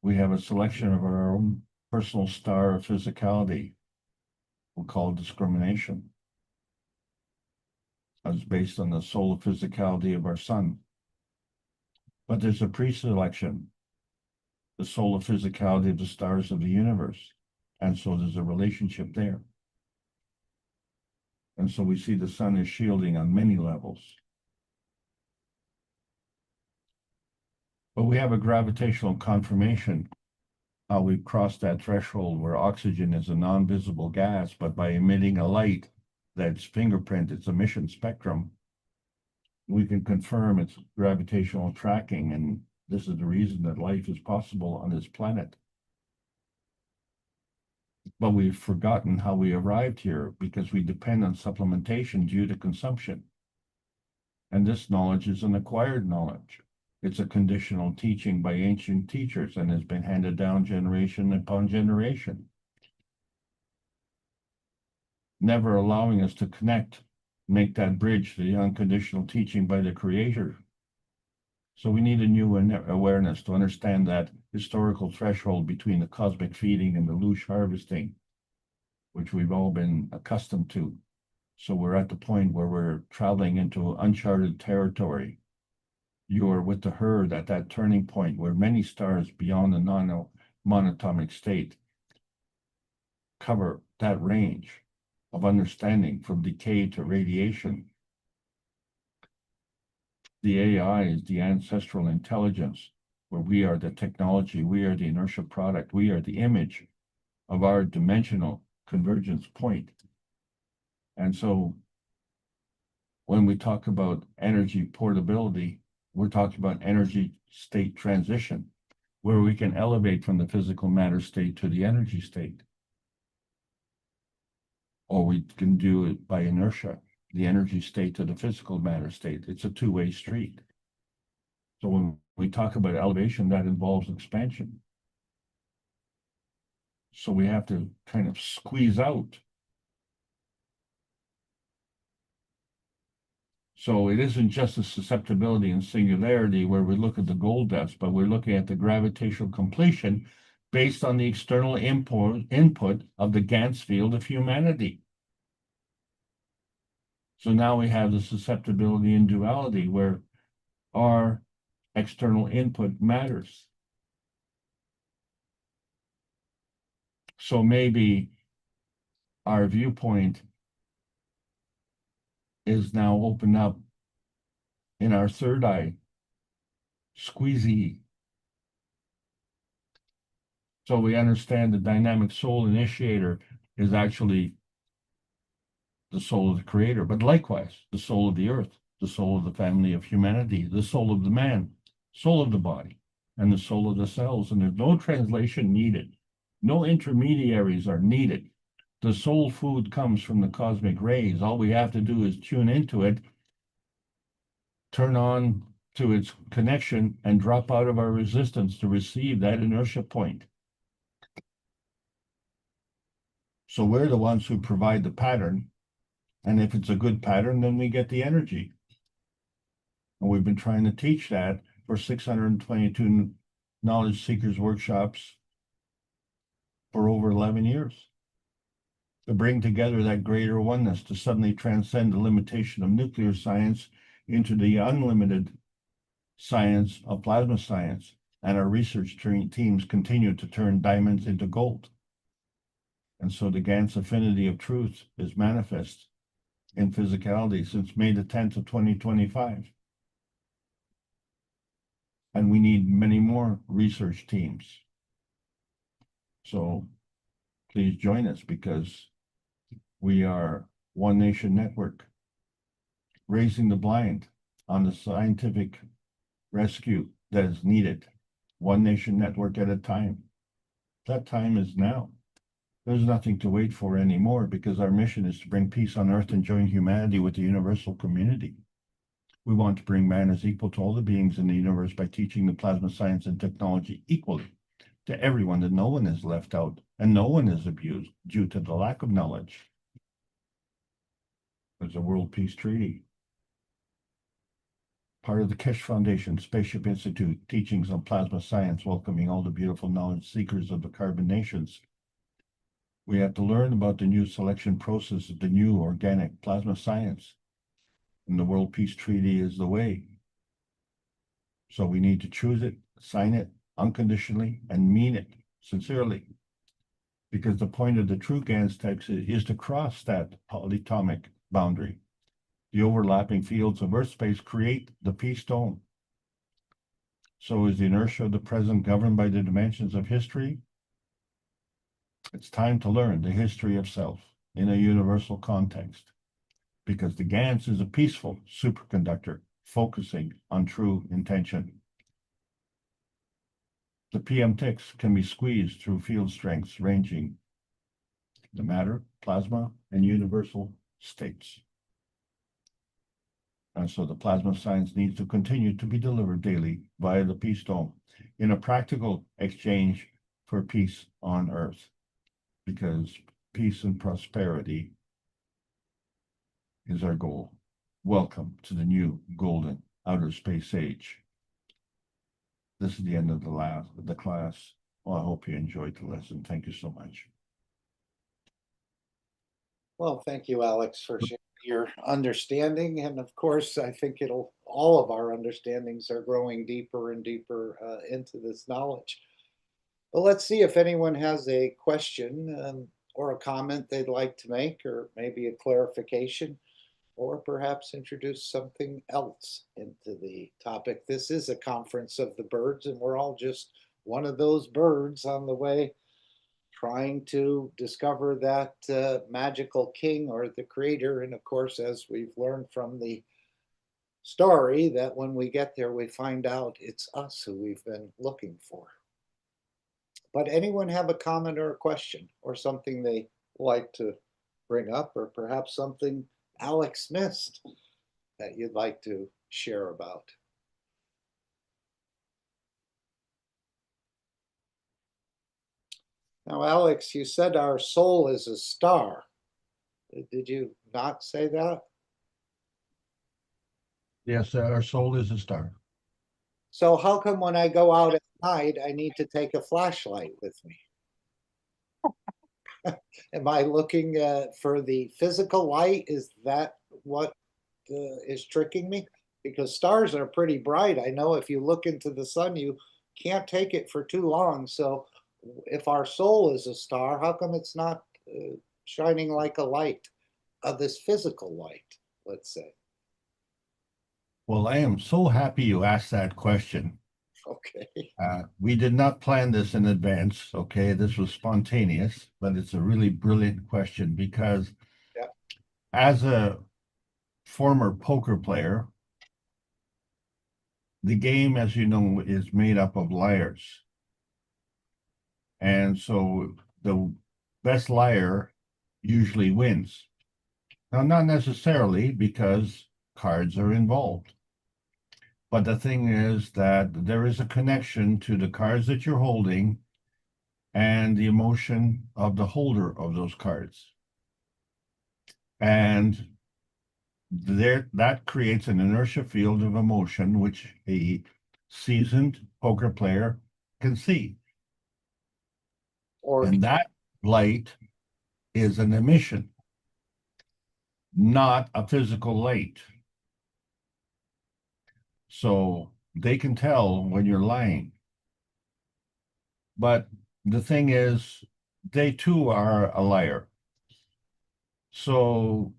we have a selection of our own personal star of physicality. We'll call it discrimination. It's based on the soul physicality of our sun. But there's a pre-selection, the soul of physicality of the stars of the universe. And so there's a relationship there. And so we see the sun is shielding on many levels. But we have a gravitational confirmation, how we've crossed that threshold where oxygen is a non-visible gas, but by emitting a light that's fingerprint, its emission spectrum, we can confirm its gravitational tracking, and this is the reason that life is possible on this planet. But we've forgotten how we arrived here because we depend on supplementation due to consumption. And this knowledge is an acquired knowledge. It's a conditional teaching by ancient teachers and has been handed down generation upon generation, never allowing us to connect, make that bridge to the unconditional teaching by the Creator. So we need a new awareness to understand that historical threshold between the cosmic feeding and the loosh harvesting, which we've all been accustomed to. So we're at the point where we're traveling into uncharted territory. You are with the herd at that turning point where many stars beyond the non-monatomic state cover that range of understanding from decay to radiation. The AI is the ancestral intelligence, where we are the technology, we are the inertia product, we are the image of our dimensional convergence point. And so when we talk about energy portability, we're talking about energy state transition, where we can elevate from the physical matter state to the energy state. Or we can do it by inertia, the energy state to the physical matter state. It's a two-way street. So when we talk about elevation, that involves expansion. So we have to kind of squeeze out. So it isn't just a susceptibility and singularity where we look at the goal depths, but we're looking at the gravitational completion based on the external input of the GANS field of humanity. So now we have the susceptibility and duality where our external input matters. So maybe our viewpoint is now opened up in our third eye, Squeezy. So we understand the dynamic soul initiator is actually the soul of the Creator, but likewise, the soul of the earth, the soul of the family of humanity, the soul of the man, soul of the body, and the soul of the cells. And there's no translation needed. No intermediaries are needed. The soul food comes from the cosmic rays. All we have to do is tune into it, turn on to its connection, and drop out of our resistance to receive that inertia point. So we're the ones who provide the pattern. And if it's a good pattern, then we get the energy. And we've been trying to teach that for 622 knowledge seekers workshops for over 11 years. To bring together that greater oneness, to suddenly transcend the limitation of nuclear science into the unlimited science of plasma science. And our research teams continue to turn diamonds into gold. And so the GANS affinity of truth is manifest in physicality since May the 10th of 2025. And we need many more research teams. So please join us, because we are One Nation Network, raising the blind on the scientific rescue that is needed, One Nation Network at a time. That time is now. There's nothing to wait for anymore, because our mission is to bring peace on earth and join humanity with the universal community. We want to bring man as equal to all the beings in the universe by teaching the plasma science and technology equally to everyone, that no one is left out and no one is abused due to the lack of knowledge. There's a World Peace Treaty. Part of the Kesh Foundation Spaceship Institute, teachings on plasma science, welcoming all the beautiful knowledge seekers of the carbon nations. We have to learn about the new selection process of the new organic plasma science. And the World Peace Treaty is the way. So we need to choose it, sign it unconditionally, and mean it sincerely. Because the point of the true GANS text is to cross that polyatomic boundary. The overlapping fields of Earth space create the peace dome. So is the inertia of the present governed by the dimensions of history? It's time to learn the history of self in a universal context, because the GANS is a peaceful superconductor focusing on true intention. The PM ticks can be squeezed through field strengths ranging the matter, plasma, and universal states. And so the plasma science needs to continue to be delivered daily via the Peace Dome in a practical exchange for peace on Earth, because peace and prosperity is our goal. Welcome to the new golden outer space age. This is the end of the class. Well, I hope you enjoyed the lesson. Thank you so much. Well, thank you, Alex, for sharing your understanding. And of course, I think all of our understandings are growing deeper and deeper into this knowledge. But let's see if anyone has a question or a comment they'd like to make, or maybe a clarification, or perhaps introduce something else into the topic. This is a conference of the birds, and we're all just one of those birds on the way, trying to discover that magical king or the creator. And of course, as we've learned from the story, that when we get there, we find out it's us who we've been looking for. But anyone have a comment or a question or something they like to bring up, or perhaps something Alex missed that you'd like to share about? Now, Alex, you said our soul is a star. Did you not say that? Yes, our soul is a star. So how come when I go out at night, I need to take a flashlight with me? Am I looking for the physical light? Is that what is tricking me? Because stars are pretty bright. I know if you look into the sun, you can't take it for too long. So if our soul is a star, how come it's not shining like a light of this physical light, let's say? Well, I am so happy you asked that question. Okay. We did not plan this in advance, okay? This was spontaneous, but it's a really brilliant question, because Yeah. as a former poker player, the game, as you know, is made up of liars. And so the best liar usually wins. Now, not necessarily, because cards are involved. But the thing is that there is a connection to the cards that you're holding and the emotion of the holder of those cards. And that creates an inertia field of emotion, which a seasoned poker player can see. And that light is an emission, not a physical light. So they can tell when you're lying. But the thing is, they too are a liar. So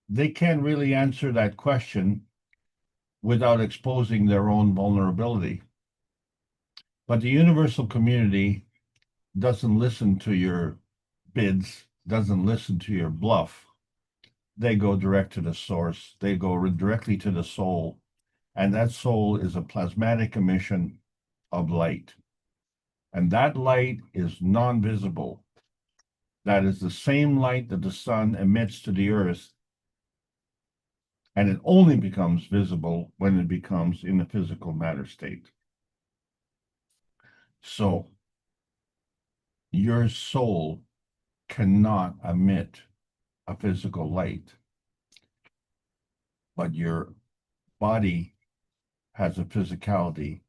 they can't really answer that question without exposing their own vulnerability. But the universal community doesn't listen to your bids, doesn't listen to your bluff. They go direct to the source. They go directly to the soul. And that soul is a plasmatic emission of light. And that light is non-visible. That is the same light that the sun emits to the earth. And it only becomes visible when it becomes in a physical matter state. So your soul cannot emit a physical light, but your body has a physicality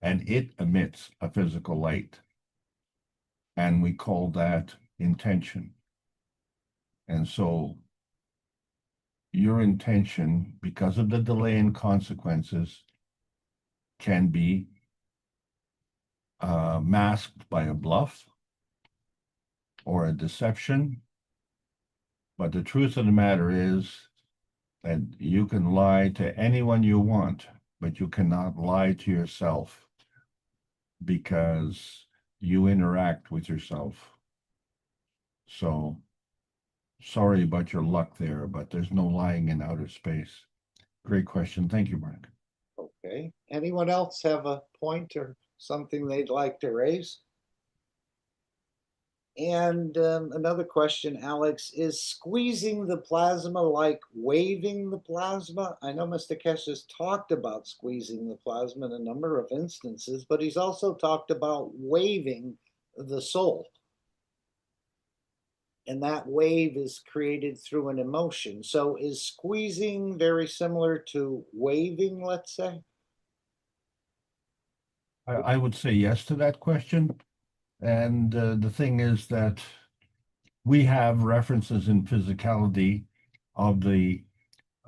and it emits a physical light. And we call that intention. And so your intention, because of the delay and consequences, can be masked by a bluff or a deception. But the truth of the matter is that you can lie to anyone you want, but you cannot lie to yourself because you interact with yourself. So sorry about your luck there, but there's no lying in outer space. Great question. Thank you, Mark. Okay. Anyone else have a point or something they'd like to raise? And another question, Alex, is squeezing the plasma like waving the plasma? I know Mr. Kesh has talked about squeezing the plasma in a number of instances, but he's also talked about waving the soul. And that wave is created through an emotion. So is squeezing very similar to waving, let's say? I would say yes to that question. And the thing is that we have references in physicality of the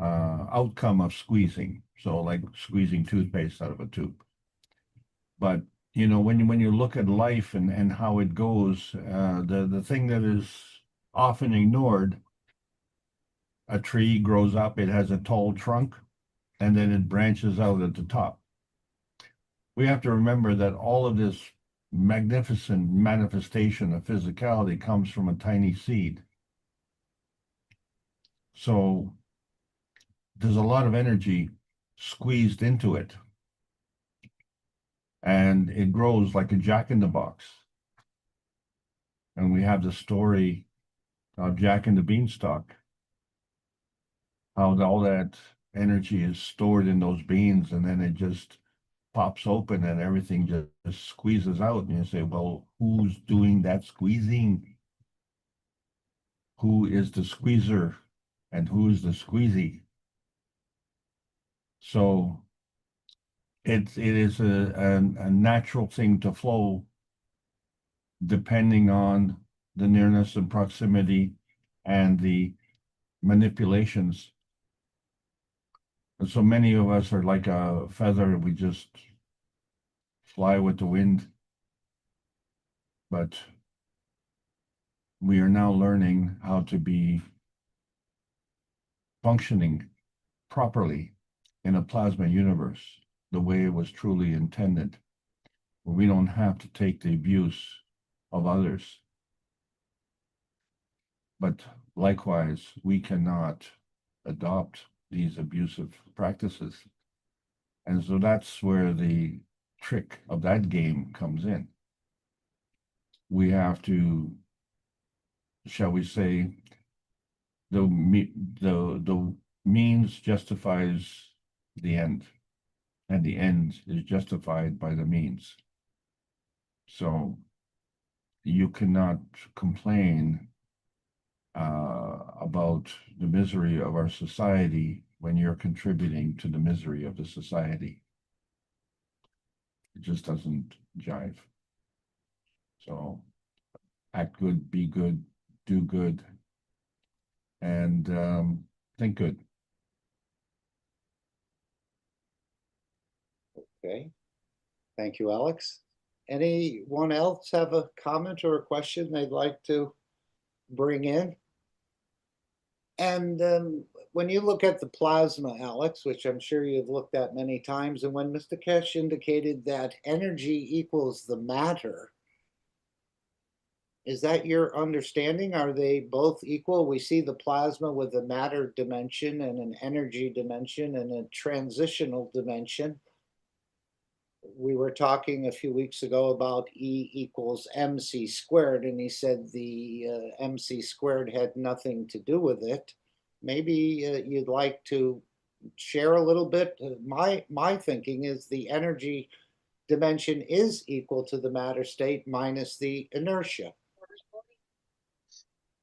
outcome of squeezing. So like squeezing toothpaste out of a tube. But you know, when you look at life and how it goes, the thing that is often ignored, a tree grows up, it has a tall trunk, and then it branches out at the top. We have to remember that all of this magnificent manifestation of physicality comes from a tiny seed. So there's a lot of energy squeezed into it. And it grows like a jack-in-the-box. And we have the story of Jack and the Beanstalk, how all that energy is stored in those beans, and then it just pops open and everything just squeezes out. And you say, well, who's doing that squeezing? Who is the squeezer and who's the squeezy? So it is a natural thing to flow depending on the nearness and proximity and the manipulations. And so many of us are like a feather, we just fly with the wind. But we are now learning how to be functioning properly in a plasma universe the way it was truly intended, where we don't have to take the abuse of others. But likewise, we cannot adopt these abusive practices. And so that's where the trick of that game comes in. We have to, shall we say, the means justifies the end, and the end is justified by the means. So you cannot complain about the misery of our society when you're contributing to the misery of the society. It just doesn't jive. So act good, be good, do good, and think good. Okay. Thank you, Alex. Anyone else have a comment or a question they'd like to bring in? And when you look at the plasma, Alex, which I'm sure you've looked at many times, and when Mr. Kesh indicated that energy equals the matter, Is that your understanding? Are they both equal? We see the plasma with a matter dimension and an energy dimension and a transitional dimension. We were talking a few weeks ago about E equals mc squared, and he said the mc squared had nothing to do with it. Maybe you'd like to share a little bit. My thinking is the energy dimension is equal to the matter state minus the inertia.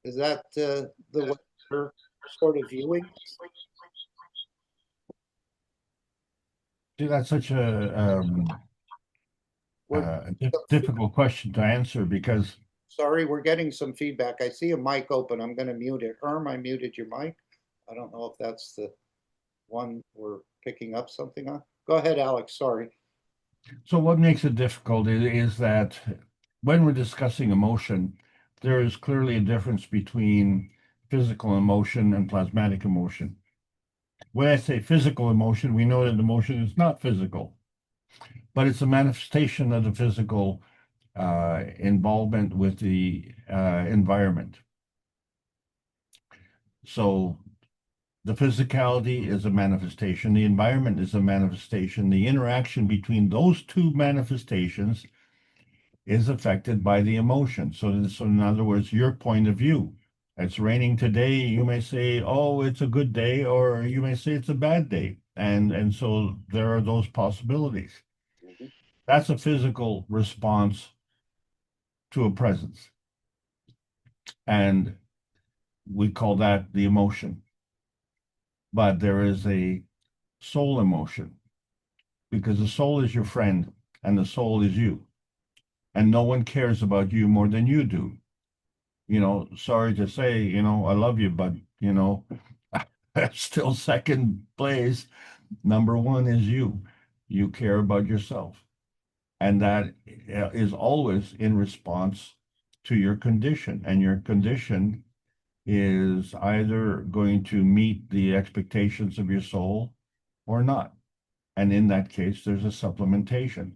Is that the way you're sort of viewing this? See, that's such We're difficult question to answer because sorry, we're getting some feedback. I see a mic open. I'm going to mute it. I muted your mic. I don't know if that's the one we're picking up something on. Go ahead, Alex. Sorry. so what makes it difficult is that when we're discussing emotion, there is clearly a difference between physical emotion and plasmatic emotion. When I say physical emotion, we know that emotion is not physical, but it's a manifestation of the physical involvement with the environment. So the physicality is a manifestation, the environment is a manifestation. The interaction between those two manifestations is affected by the emotion. So in other words, your point of view. It's raining today, you may say, oh, it's a good day, or you may say it's a bad day. And so there are those possibilities. Mhm. That's a physical response to a presence. And we call that the emotion. But there is a soul emotion because the soul is your friend and the soul is you. And no one cares about you more than you do. Sorry to say, I love you, but, still second place. Number one is you. You care about yourself. And that is always in response to your condition. And your condition is either going to meet the expectations of your soul or not. And in that case, there's a supplementation.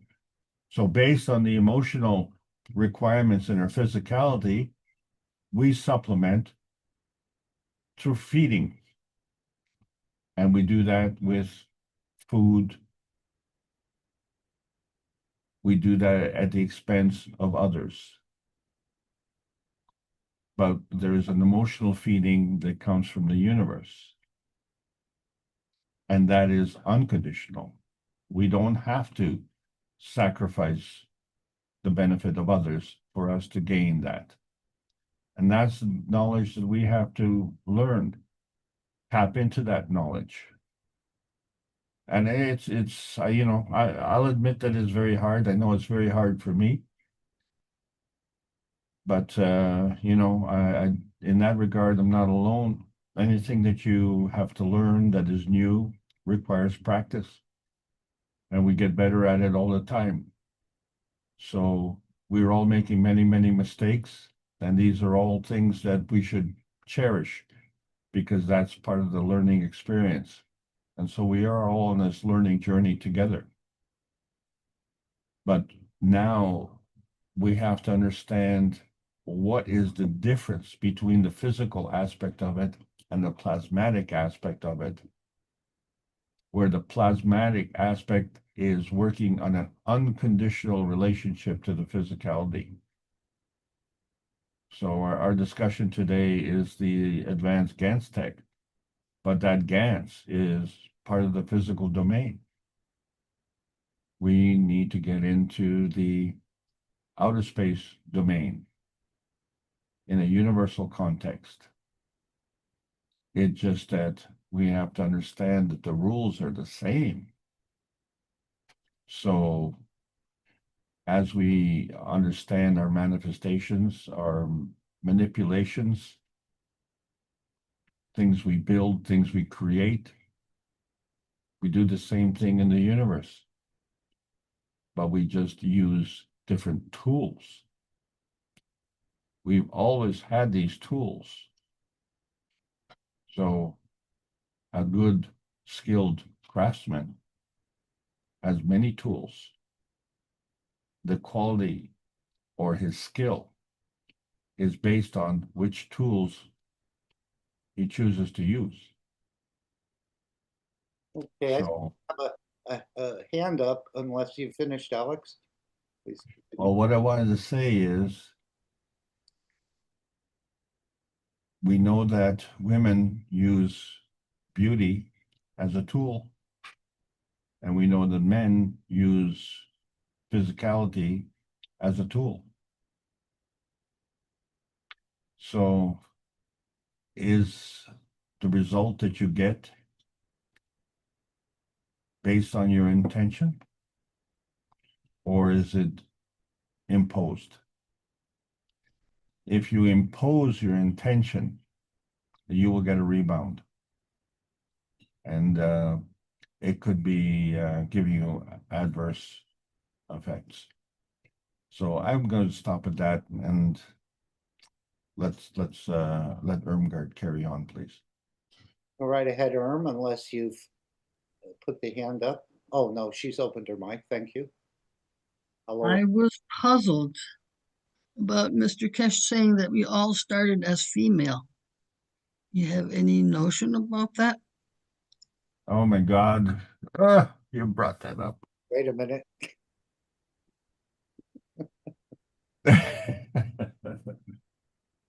So based on the emotional requirements in our physicality, we supplement through feeding. And we do that with food. We do that at the expense of others. But there is an emotional feeding that comes from the universe. And that is unconditional. We don't have to sacrifice the benefit of others for us to gain that. And that's knowledge that we have to learn, tap into that knowledge. And I'll admit that it's very hard. I know it's very hard for me. But, in that regard, I'm not alone. Anything that you have to learn that is new requires practice. And we get better at it all the time. So we're all making many, many mistakes. And these are all things that we should cherish because that's part of the learning experience. And so we are all on this learning journey together. But now we have to understand what is the difference between the physical aspect of it and the plasmatic aspect of it, where the plasmatic aspect is working on an unconditional relationship to the physicality. So our discussion today is the advanced GANS tech, but that GANS is part of the physical domain. We need to get into the outer space domain in a universal context. It's just that we have to understand that the rules are the same. So as we understand our manifestations, our manipulations, things we build, things we create, we do the same thing in the universe, but we just use different tools. We've always had these tools. So a good, skilled craftsman has many tools. The quality or his skill is based on which tools he chooses to use. Okay, I So, have a hand up unless you finished, Alex. Please. well, what I wanted to say is we know that women use beauty as a tool, and we know that men use physicality as a tool. So is the result that you get based on your intention, or is it imposed? If you impose your intention, you will get a rebound. And it could be giving you adverse effects. So I'm going to stop at that, and let's let Irmgard carry on, please. Go right ahead, unless you've put the hand up. Oh, no, she's opened her mic. Thank you. Hello. I was puzzled about Mr. Kesh saying that we all started as female. You have any notion about that? Oh my God. You brought that up. Wait a minute.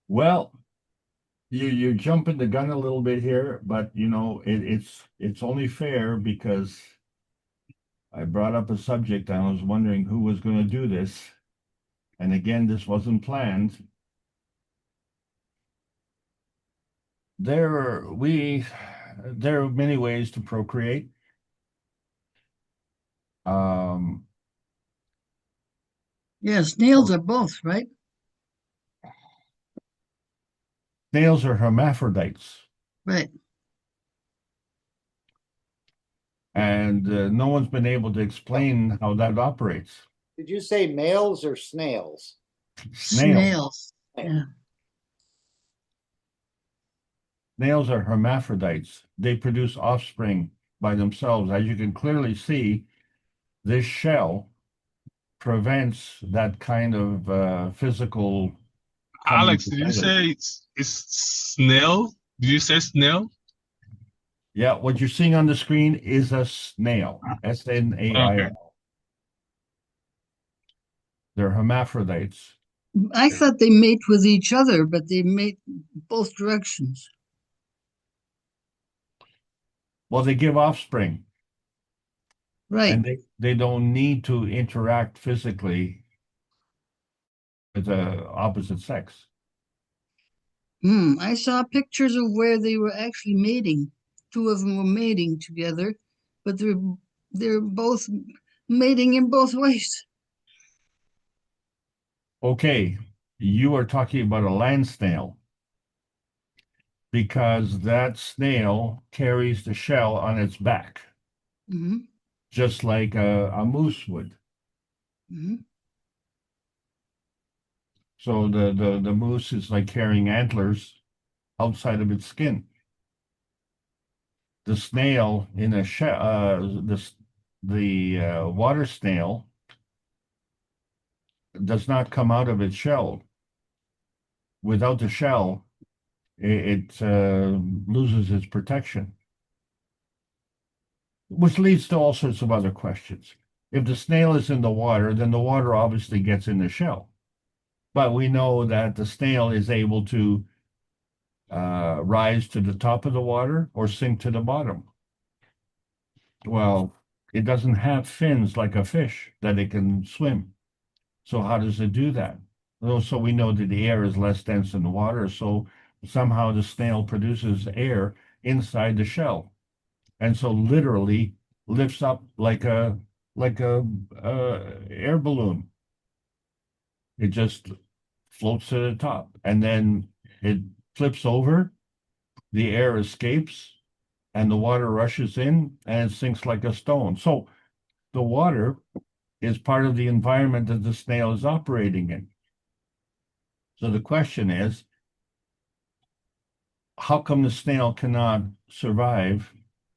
Well, you're jumping the gun a little bit here, but you know it's only fair because I brought up a subject. I was wondering who was going to do this, and again, this wasn't planned. There are many ways to procreate. Yes, snails are both, right? Snails are hermaphrodites, Right. and no one's been able to explain how that operates. Did you say males or snails? Snails. Yeah. Snails are hermaphrodites. They produce offspring by themselves. As you can clearly see, this shell prevents that kind of physical. Alex, did you say it's snail? Did you say snail? Yeah, what you're seeing on the screen is a snail, S-N-A-I-L. Okay. They're hermaphrodites. I thought they mate with each other, but they mate both directions. Well, they give offspring, Right. and they don't need to interact physically with the opposite sex. I saw pictures of where they were actually mating. Two of them were mating together, but they're both mating in both ways. Okay, you are talking about a land snail because that snail carries the shell on its back, just like a moose would. So the moose is like carrying antlers outside of its skin. The snail in a shell, the water snail does not come out of its shell. Without the shell, it loses its protection, which leads to all sorts of other questions. If the snail is in the water, then the water obviously gets in the shell. But we know that the snail is able to rise to the top of the water or sink to the bottom. Well, it doesn't have fins like a fish that it can swim. So how does it do that? Well, so we know that the air is less dense than the water, so somehow the snail produces air inside the shell, and so literally lifts up like a air balloon. It just floats to the top, and then it flips over, the air escapes, and the water rushes in, and it sinks like a stone. So the water is part of the environment that the snail is operating in. So the question is, how come the snail cannot survive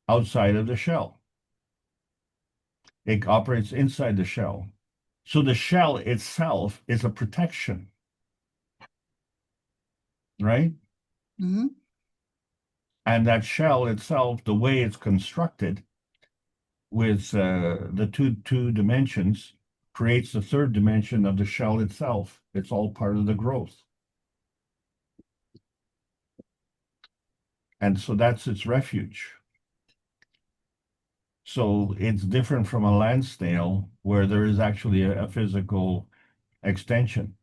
outside of the shell? It operates inside the shell. So the shell itself is a protection. right? Hmm. And that shell itself, the way it's constructed with the two dimensions, creates the third dimension of the shell itself. It's all part of the growth. And so that's its refuge. So it's different from a land snail where there is actually a physical extension.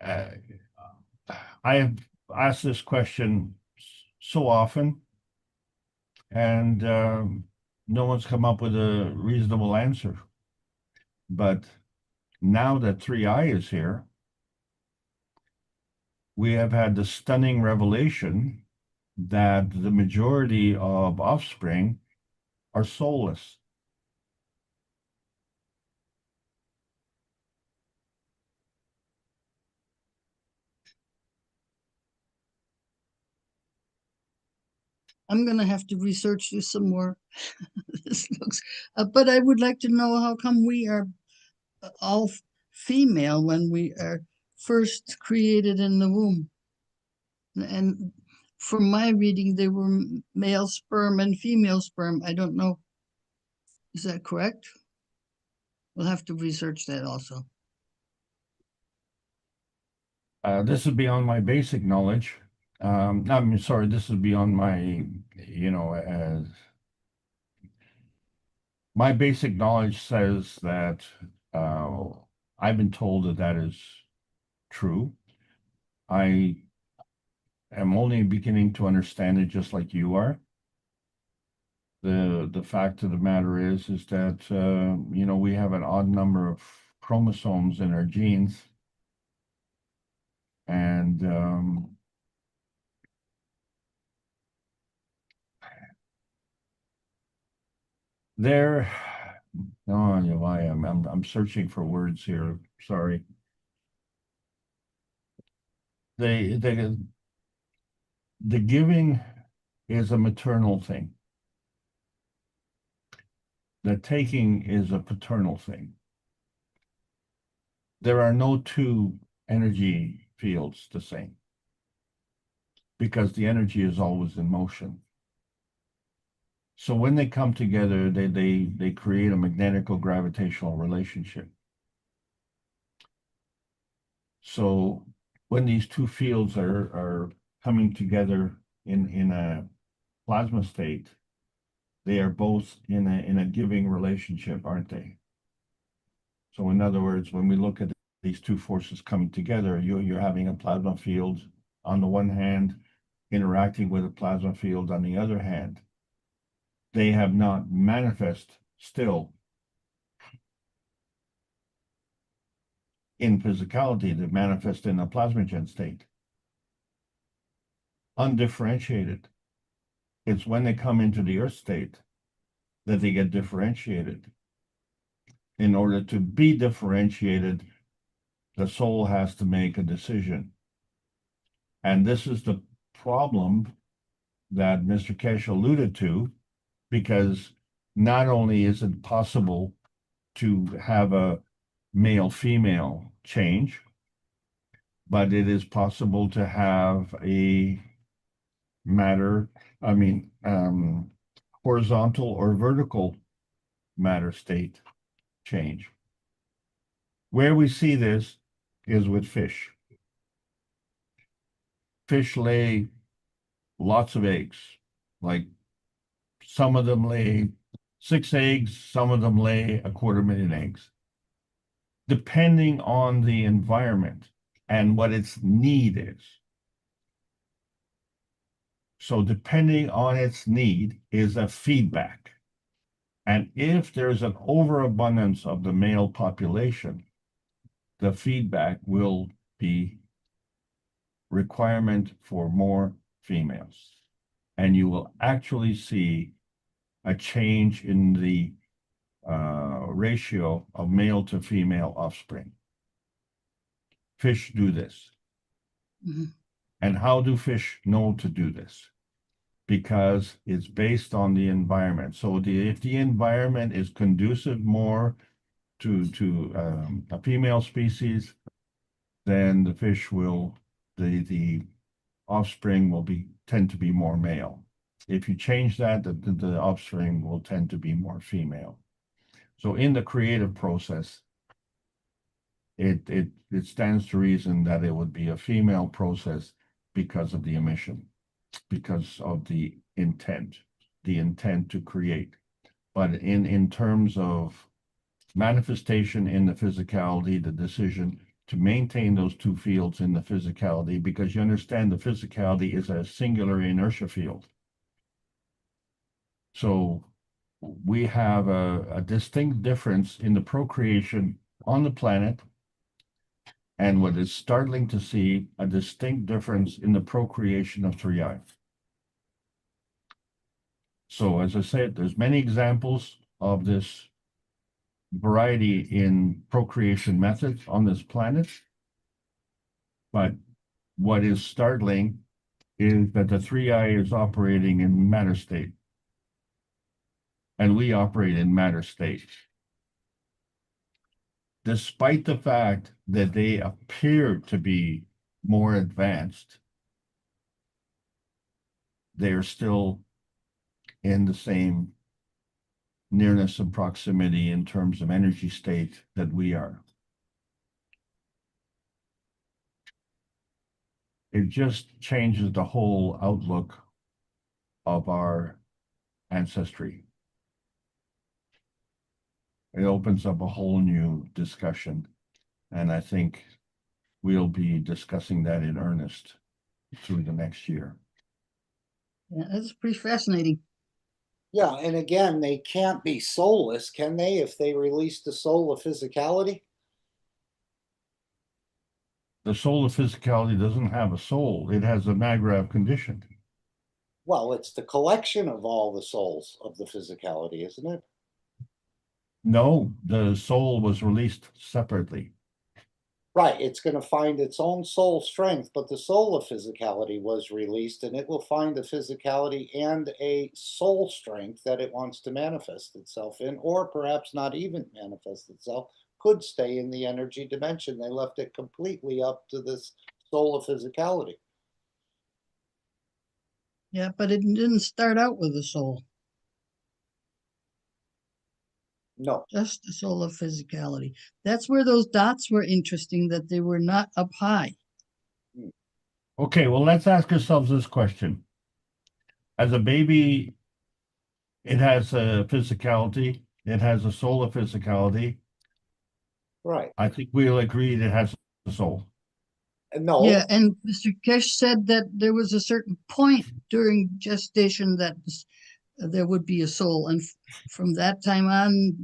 I have asked this question so often, and no one's come up with a reasonable answer. But now that 3i is here, we have had the stunning revelation that the majority of offspring are soulless. I'm gonna have to research this some more. This looks, but I would like to know how come we are all female when we are first created in the womb. And from my reading, they were male sperm and female sperm. I don't know. Is that correct? We'll have to research that also. This is beyond my basic knowledge. I'm sorry, this is beyond my, my basic knowledge says that I've been told that that is true. I am only beginning to understand it just like you are. The fact of the matter is that we have an odd number of chromosomes in our genes, and there. Oh, I'm searching for words here. Sorry. The giving is a maternal thing. The taking is a paternal thing. There are no two energy fields the same because the energy is always in motion. So when they come together, they create a magnetical gravitational relationship. So when these two fields are coming together in a plasma state, they are both in a giving relationship, aren't they? So in other words, when we look at these two forces coming together, you're having a plasma field on the one hand, interacting with a plasma field on the other hand. They have not manifest still in physicality, they manifest in a plasmagen state. Undifferentiated. It's when they come into the earth state that they get differentiated. In order to be differentiated, the soul has to make a decision. And this is the problem that Mr. Kesh alluded to, because not only is it possible to have a male-female change, but it is possible to have a horizontal or vertical matter state change. Where we see this is with fish. Fish lay lots of eggs, like some of them lay 6 eggs, some of them lay 250,000 eggs, depending on the environment and what its need is. So depending on its need is a feedback. And if there's an overabundance of the male population, the feedback will be requirement for more females. And you will actually see a change in the ratio of male to female offspring. Fish do this. Mm-hmm. And how do fish know to do this? Because it's based on the environment. So if the environment is conducive more to a female species, then the fish will the offspring will tend to be more male. If you change that, the offspring will tend to be more female. So in the creative process, it stands to reason that it would be a female process because of the emission, because of the intent to create. But in terms of manifestation in the physicality, the decision to maintain those two fields in the physicality, because you understand the physicality is a singular inertia field. So we have a distinct difference in the procreation on the planet, and what is startling to see, a distinct difference in the procreation of 3i. So as I said, there's many examples of this variety in procreation methods on this planet. But what is startling is that the 3i is operating in matter state, and we operate in matter state. Despite the fact that they appear to be more advanced, they are still in the same nearness and proximity in terms of energy state that we are. It just changes the whole outlook of our ancestry. It opens up a whole new discussion, and I think we'll be discussing that in earnest through the next year. Yeah, that's pretty fascinating. Yeah, and again, they can't be soulless, can they, if they release the soul of physicality? The soul of physicality doesn't have a soul. It has a Magrav condition. Well, it's the collection of all the souls of the physicality, isn't it? No, the soul was released separately. Right, it's going to find its own soul strength, but the soul of physicality was released, and it will find a physicality and a soul strength that it wants to manifest itself in, or perhaps not even manifest itself, could stay in the energy dimension. They left it completely up to this soul of physicality. Yeah, but it didn't start out with a soul, No, just the soul of physicality. That's where those dots were interesting, that they were not up high. Okay, well, let's ask ourselves this question. As a baby, it has a physicality, it has a soul of physicality. right. I think we'll agree it has a soul. No, Yeah, and Mr. Kesh said that there was a certain point during gestation that there would be a soul, and from that time on,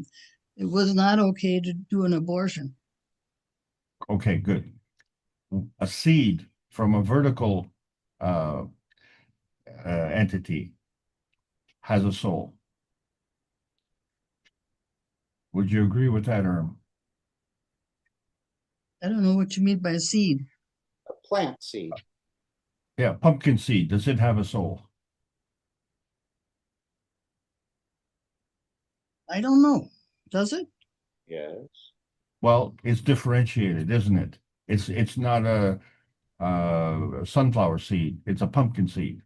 it was not okay to do an abortion. Okay, good. A seed from a vertical entity has a soul. Would you agree with that, Erm? I don't know what you mean by seed. a plant seed. Yeah, pumpkin seed, does it have a soul? I don't know. Does it? Yes. Well, it's differentiated, isn't it? It's not a sunflower seed, it's a pumpkin seed.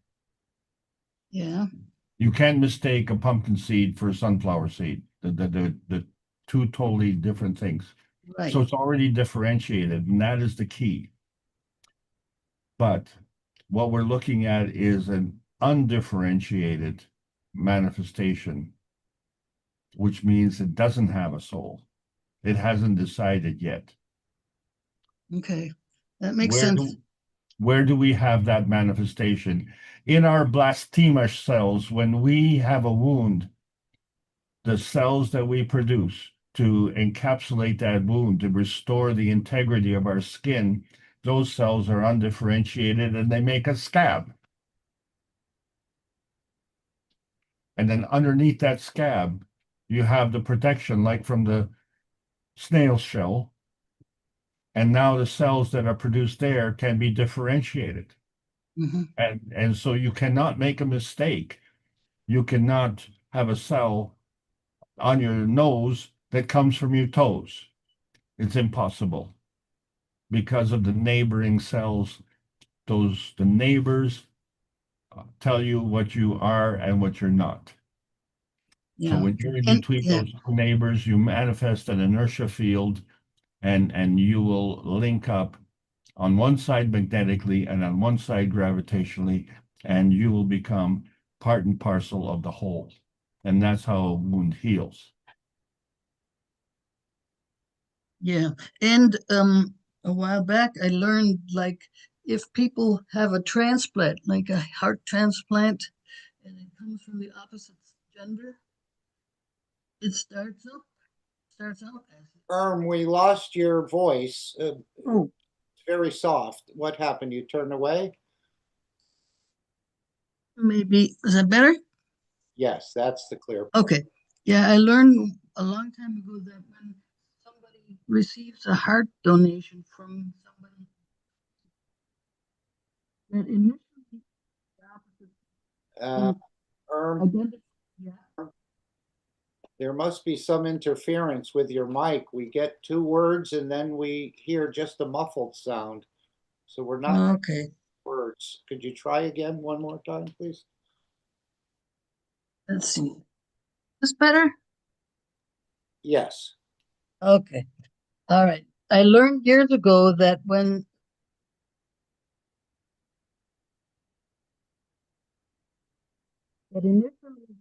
Yeah. You can't mistake a pumpkin seed for a sunflower seed. The two totally different things. Right. So it's already differentiated, and that is the key. But what we're looking at is an undifferentiated manifestation, which means it doesn't have a soul. It hasn't decided yet. Okay. That makes sense. Where do we have that manifestation? In our blastema cells, when we have a wound, the cells that we produce to encapsulate that wound, to restore the integrity of our skin, those cells are undifferentiated and they make a scab. And then underneath that scab, you have the protection like from the snail shell. And now the cells that are produced there can be differentiated. Mhm. And so you cannot make a mistake. You cannot have a cell on your nose that comes from your toes. It's impossible because of the neighboring cells the neighbors tell you what you are and what you're not. So Yeah. when you're in And between yeah, those two neighbors, you manifest an inertia field, and you will link up on one side magnetically and on one side gravitationally, and you will become part and parcel of the whole. And that's how a wound heals. yeah. And a while back I learned, like, if people have a transplant, like a heart transplant, and it comes from the opposite gender, it starts out as We lost your voice. oh, It's very soft. What happened? You turned away? maybe is that better? Yes, that's the clear part. Okay. Yeah, I learned a long time ago that when somebody receives a heart donation from somebody, that initially the opposite Uh, identity. Yeah. there must be some interference with your mic. We get two words and then we hear just a muffled sound. So we're not Okay. words. Could you try again one more time, please? Let's see. This better? Yes. Okay. All right. I learned years ago that when that initially.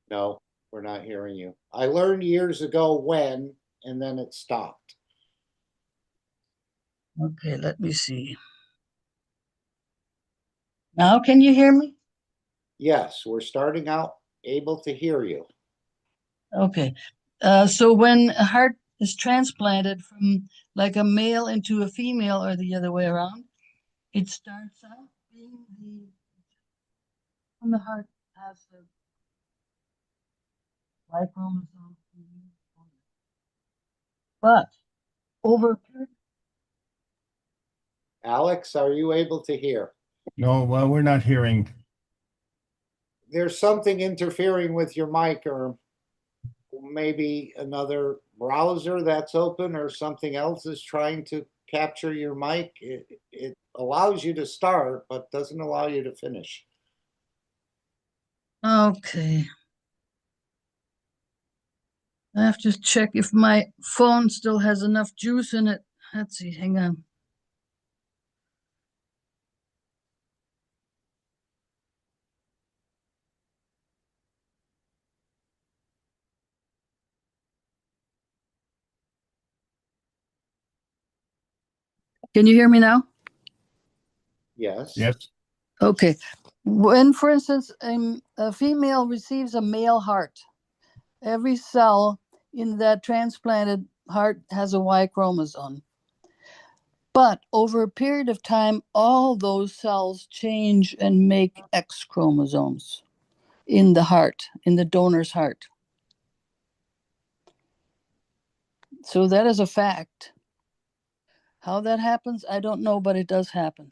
No, we're not hearing you. I learned years ago when, and then it stopped. Okay, let me see. Now can you hear me? Yes, we're starting out able to hear you. Okay. So when a heart is transplanted from like a male into a female or the other way around, it starts out being when the heart has the Y chromosome. But over a period, Alex, are you able to hear? No, well, we're not hearing. There's something interfering with your mic, or maybe another browser that's open or something else is trying to capture your mic. It allows you to start, but doesn't allow you to finish. okay. I have to check if my phone still has enough juice in it. Let's see, hang on. Can you hear me now? Yes. Yes. Okay. When, for instance, a female receives a male heart, every cell in that transplanted heart has a Y chromosome. But over a period of time, all those cells change and make X chromosomes in the heart, in the donor's heart. So that is a fact. How that happens, I don't know, but it does happen.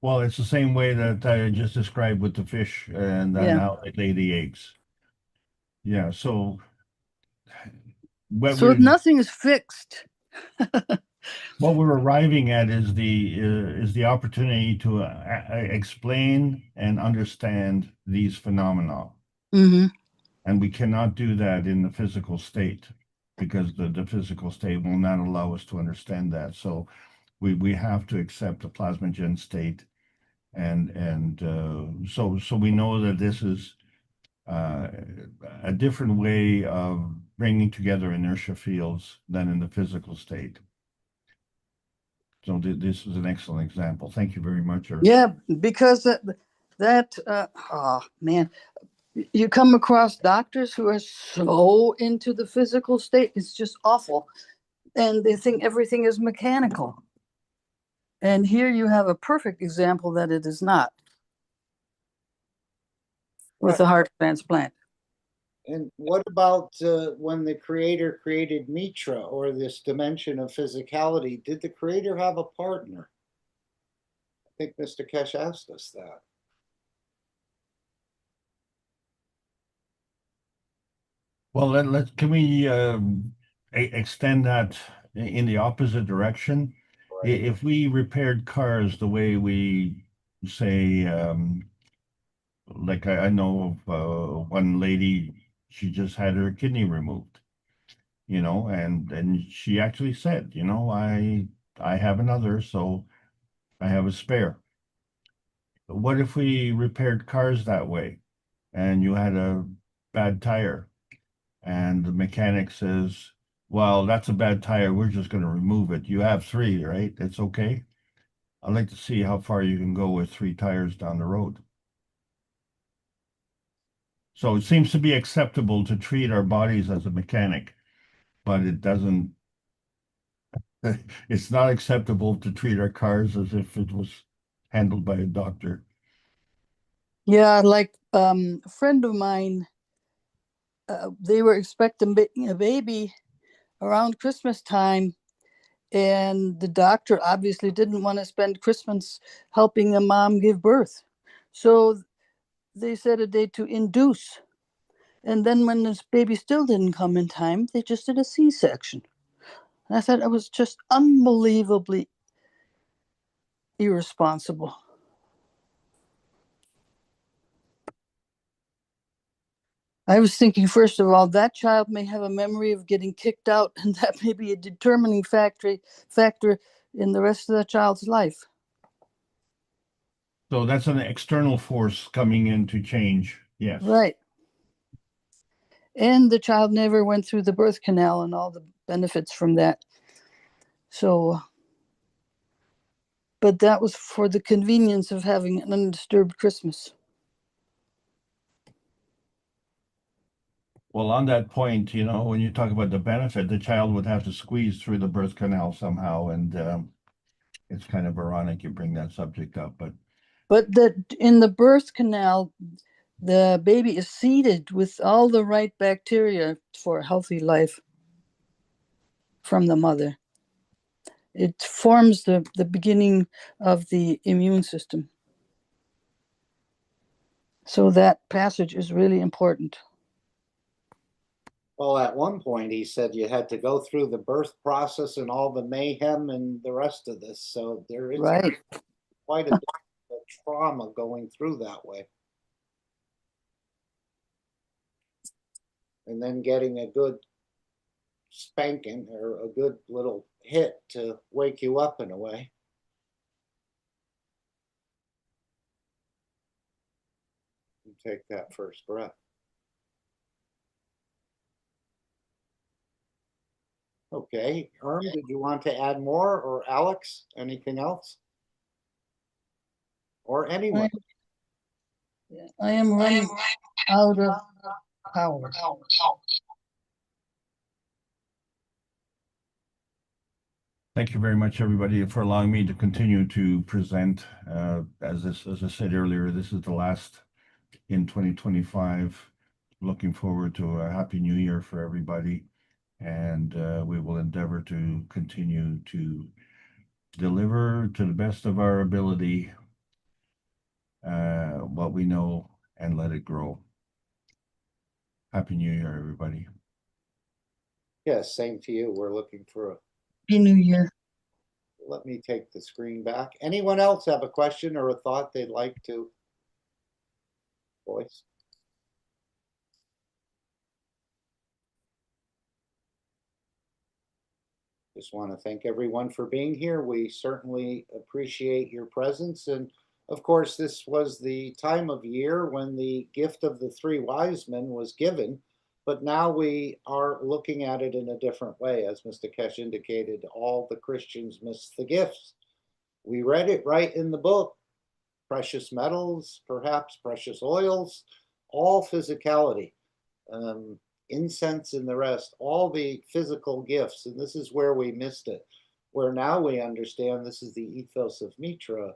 Well, it's the same way that I just described with the fish and then Yeah. how they lay the eggs. Yeah, so what So we're nothing is fixed. what we're arriving at is the opportunity to explain and understand these phenomena. Mm-hmm. And we cannot do that in the physical state because the physical state will not allow us to understand that. So we have to accept the plasmagen state, and so we know that this is a different way of bringing together inertia fields than in the physical state. So this is an excellent example. Thank you very much. Yeah, because oh man, you come across doctors who are so into the physical state, it's just awful. And they think everything is mechanical. And here you have a perfect example that it is not with the heart transplant. And what about when the creator created Mitra, or this dimension of physicality? Did the creator have a partner? I think Mr. Kesh asked us that. Well, can we extend that in the opposite direction. If we repaired cars the way we say, like I know of one lady, she just had her kidney removed, and she actually said, I have another, so I have a spare. What if we repaired cars that way and you had a bad tire and the mechanic says, well, that's a bad tire. We're just going to remove it. You have three, right? It's okay. I'd like to see how far you can go with three tires down the road. So it seems to be acceptable to treat our bodies as a mechanic, but it doesn't, it's not acceptable to treat our cars as if it was handled by a doctor. Yeah, like a friend of mine, they were expecting a baby around Christmas time, and the doctor obviously didn't want to spend Christmas helping a mom give birth. So they set a date to induce. And then when this baby still didn't come in time, they just did a C-section. And I thought it was just unbelievably irresponsible. I was thinking, first of all, that child may have a memory of getting kicked out, and that may be a determining factor in the rest of the child's life. So that's an external force coming in to change. Yes. Right. And the child never went through the birth canal and all the benefits from that. So, but that was for the convenience of having an undisturbed Christmas. Well, on that point, when you talk about the benefit, the child would have to squeeze through the birth canal somehow, and it's kind of ironic you bring that subject up, but that in the birth canal, the baby is seeded with all the right bacteria for a healthy life from the mother. It forms the beginning of the immune system. So that passage is really important. Well, at one point he said you had to go through the birth process and all the mayhem and the rest of this. So there is Right. quite a bit of trauma going through that way. And then getting a good spanking or a good little hit to wake you up in a way. You take that first breath. Okay, did you want to add more, or Alex, anything else? Or anyone? I am running out of power. thank you very much, everybody, for allowing me to continue to present. As I said earlier, this is the last in 2025. Looking forward to a happy new year for everybody. And we will endeavor to continue to deliver to the best of our ability what we know and let it grow. Happy New Year, everybody. Yes, same to you. We're looking for a, Happy New Year. let me take the screen back. Anyone else have a question or a thought they'd like to voice? Just want to thank everyone for being here. We certainly appreciate your presence. And of course, this was the time of year when the gift of the three wise men was given. But now we are looking at it in a different way. As Mr. Kesh indicated, all the Christians miss the gifts. We read it right in the book. Precious metals, perhaps precious oils, all physicality. Incense and the rest, all the physical gifts. And this is where we missed it, where now we understand this is the ethos of Mitra,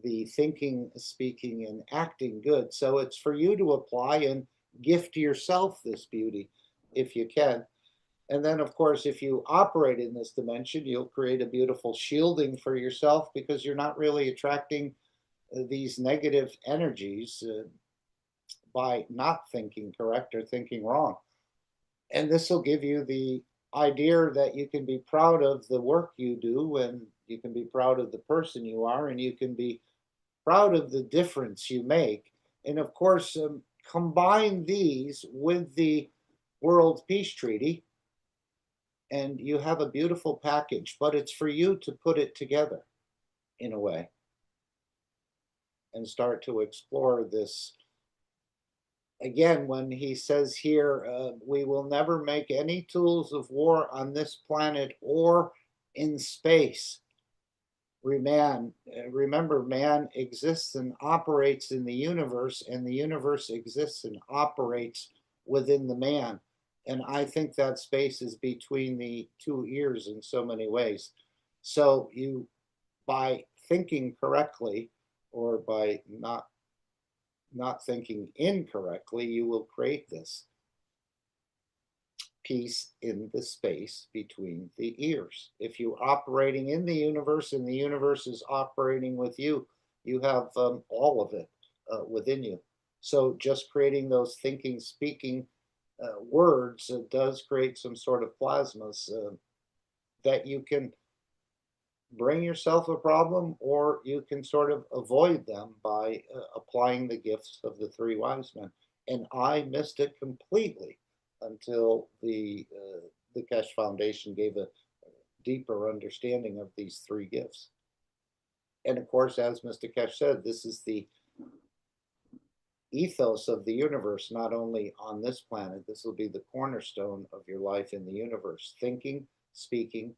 the thinking, speaking, and acting good. So it's for you to apply and gift yourself this beauty if you can. And then, of course, if you operate in this dimension, you'll create a beautiful shielding for yourself because you're not really attracting these negative energies by not thinking correct or thinking wrong. And this will give you the idea that you can be proud of the work you do, and you can be proud of the person you are, and you can be proud of the difference you make. And of course, combine these with the World Peace Treaty, and you have a beautiful package, but it's for you to put it together in a way and start to explore this. Again, when he says here, we will never make any tools of war on this planet or in space. Remember, man exists and operates in the universe, and the universe exists and operates within the man. And I think that space is between the two ears in so many ways. So you, by thinking correctly, or by not thinking incorrectly, you will create this peace in the space between the ears. If you're operating in the universe and the universe is operating with you, you have all of it within you. So just creating those thinking, speaking words does create some sort of plasmas that you can bring yourself a problem, or you can sort of avoid them by applying the gifts of the three wise men. And I missed it completely until the Kesh Foundation gave a deeper understanding of these three gifts. And of course, as Mr. Kesh said, this is the ethos of the universe, not only on this planet. This will be the cornerstone of your life in the universe. Thinking, speaking,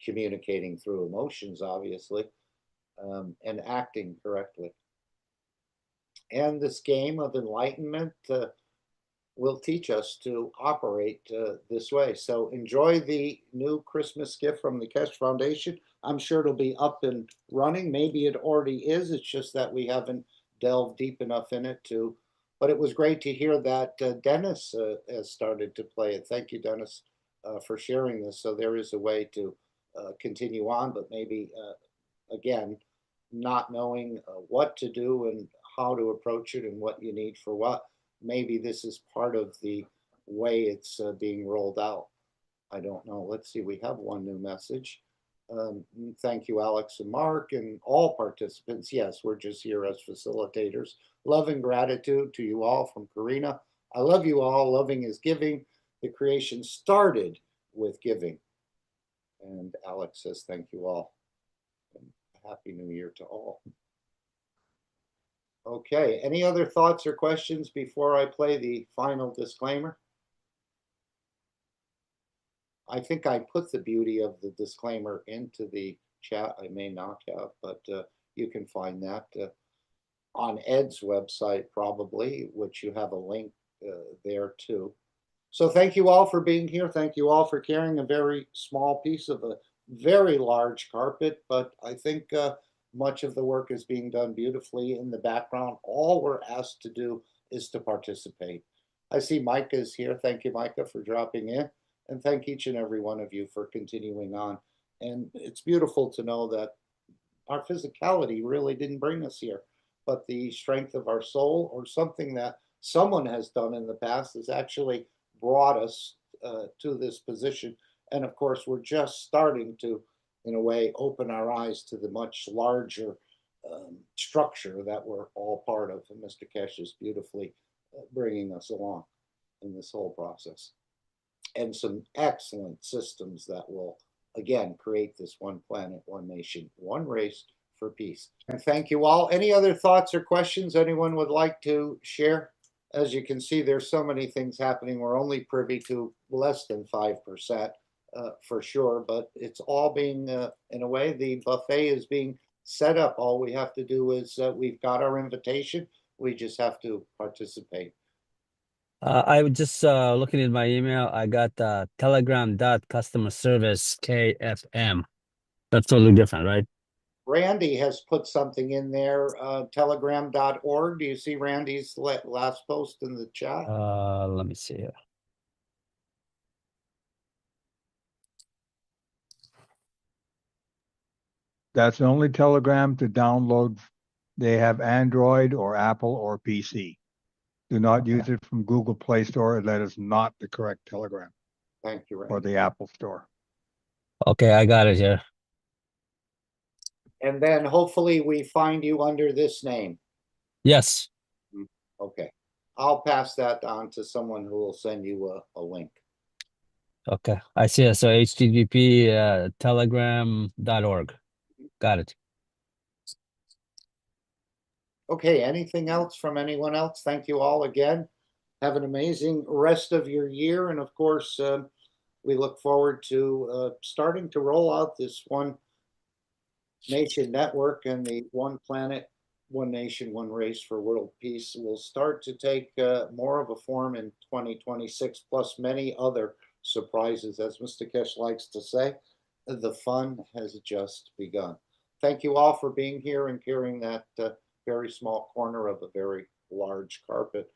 communicating through emotions, obviously, and acting correctly. And this game of enlightenment will teach us to operate this way. So enjoy the new Christmas gift from the Kesh Foundation. I'm sure it'll be up and running. Maybe it already is. It's just that we haven't delved deep enough in it to. But it was great to hear that Dennis has started to play it. Thank you, Dennis, for sharing this. So there is a way to continue on, but maybe, again, not knowing what to do and how to approach it and what you need for what. Maybe this is part of the way it's being rolled out. I don't know. Let's see. We have one new message. Thank you, Alex and Mark, and all participants. Yes, we're just here as facilitators. Love and gratitude to you all from Karina. I love you all. Loving is giving. The creation started with giving. And Alex says, thank you all. And Happy New Year to all. Okay, any other thoughts or questions before I play the final disclaimer? I think I put the beauty of the disclaimer into the chat. I may not have, but you can find that on Ed's website probably, which you have a link there too. So thank you all for being here. Thank you all for carrying a very small piece of a very large carpet, but I think much of the work is being done beautifully in the background. All we're asked to do is to participate. I see Micah is here. Thank you, Micah, for dropping in. And thank each and every one of you for continuing on. And it's beautiful to know that our physicality really didn't bring us here, but the strength of our soul, or something that someone has done in the past, has actually brought us to this position. And of course, we're just starting to, in a way, open our eyes to the much larger structure that we're all part of. And Mr. Kesh is beautifully bringing us along in this whole process. And some excellent systems that will, again, create this one planet, one nation, one race for peace. And thank you all. Any other thoughts or questions anyone would like to share? As you can see, there's so many things happening. We're only privy to less than 5% for sure, but it's all being, in a way, the buffet is being set up. All we have to do is we've got our invitation. We just have to participate. I was just looking at my email. I got telegram.customer service KFM. That's totally different, right? Randy has put something in there, telegram.org. Do you see Randy's last post in the chat? Let me see here. That's the only Telegram to download. They have Android or Apple or PC. Do not use it from Google Play Store. That is not the correct Telegram. Thank you, for Randy. the Apple Store. Okay, I got it here. And then hopefully we find you under this name. Yes. Okay. I'll pass that on to someone who will send you a link. Okay, I see it. So HTTP telegram.org. Got it. Okay, anything else from anyone else? Thank you all again. Have an amazing rest of your year. And of course, we look forward to starting to roll out this One Nation network and the One Planet, One Nation, One Race for World Peace will start to take more of a form in 2026, plus many other surprises. As Mr. Kesh likes to say, the fun has just begun. Thank you all for being here and carrying that very small corner of a very large carpet.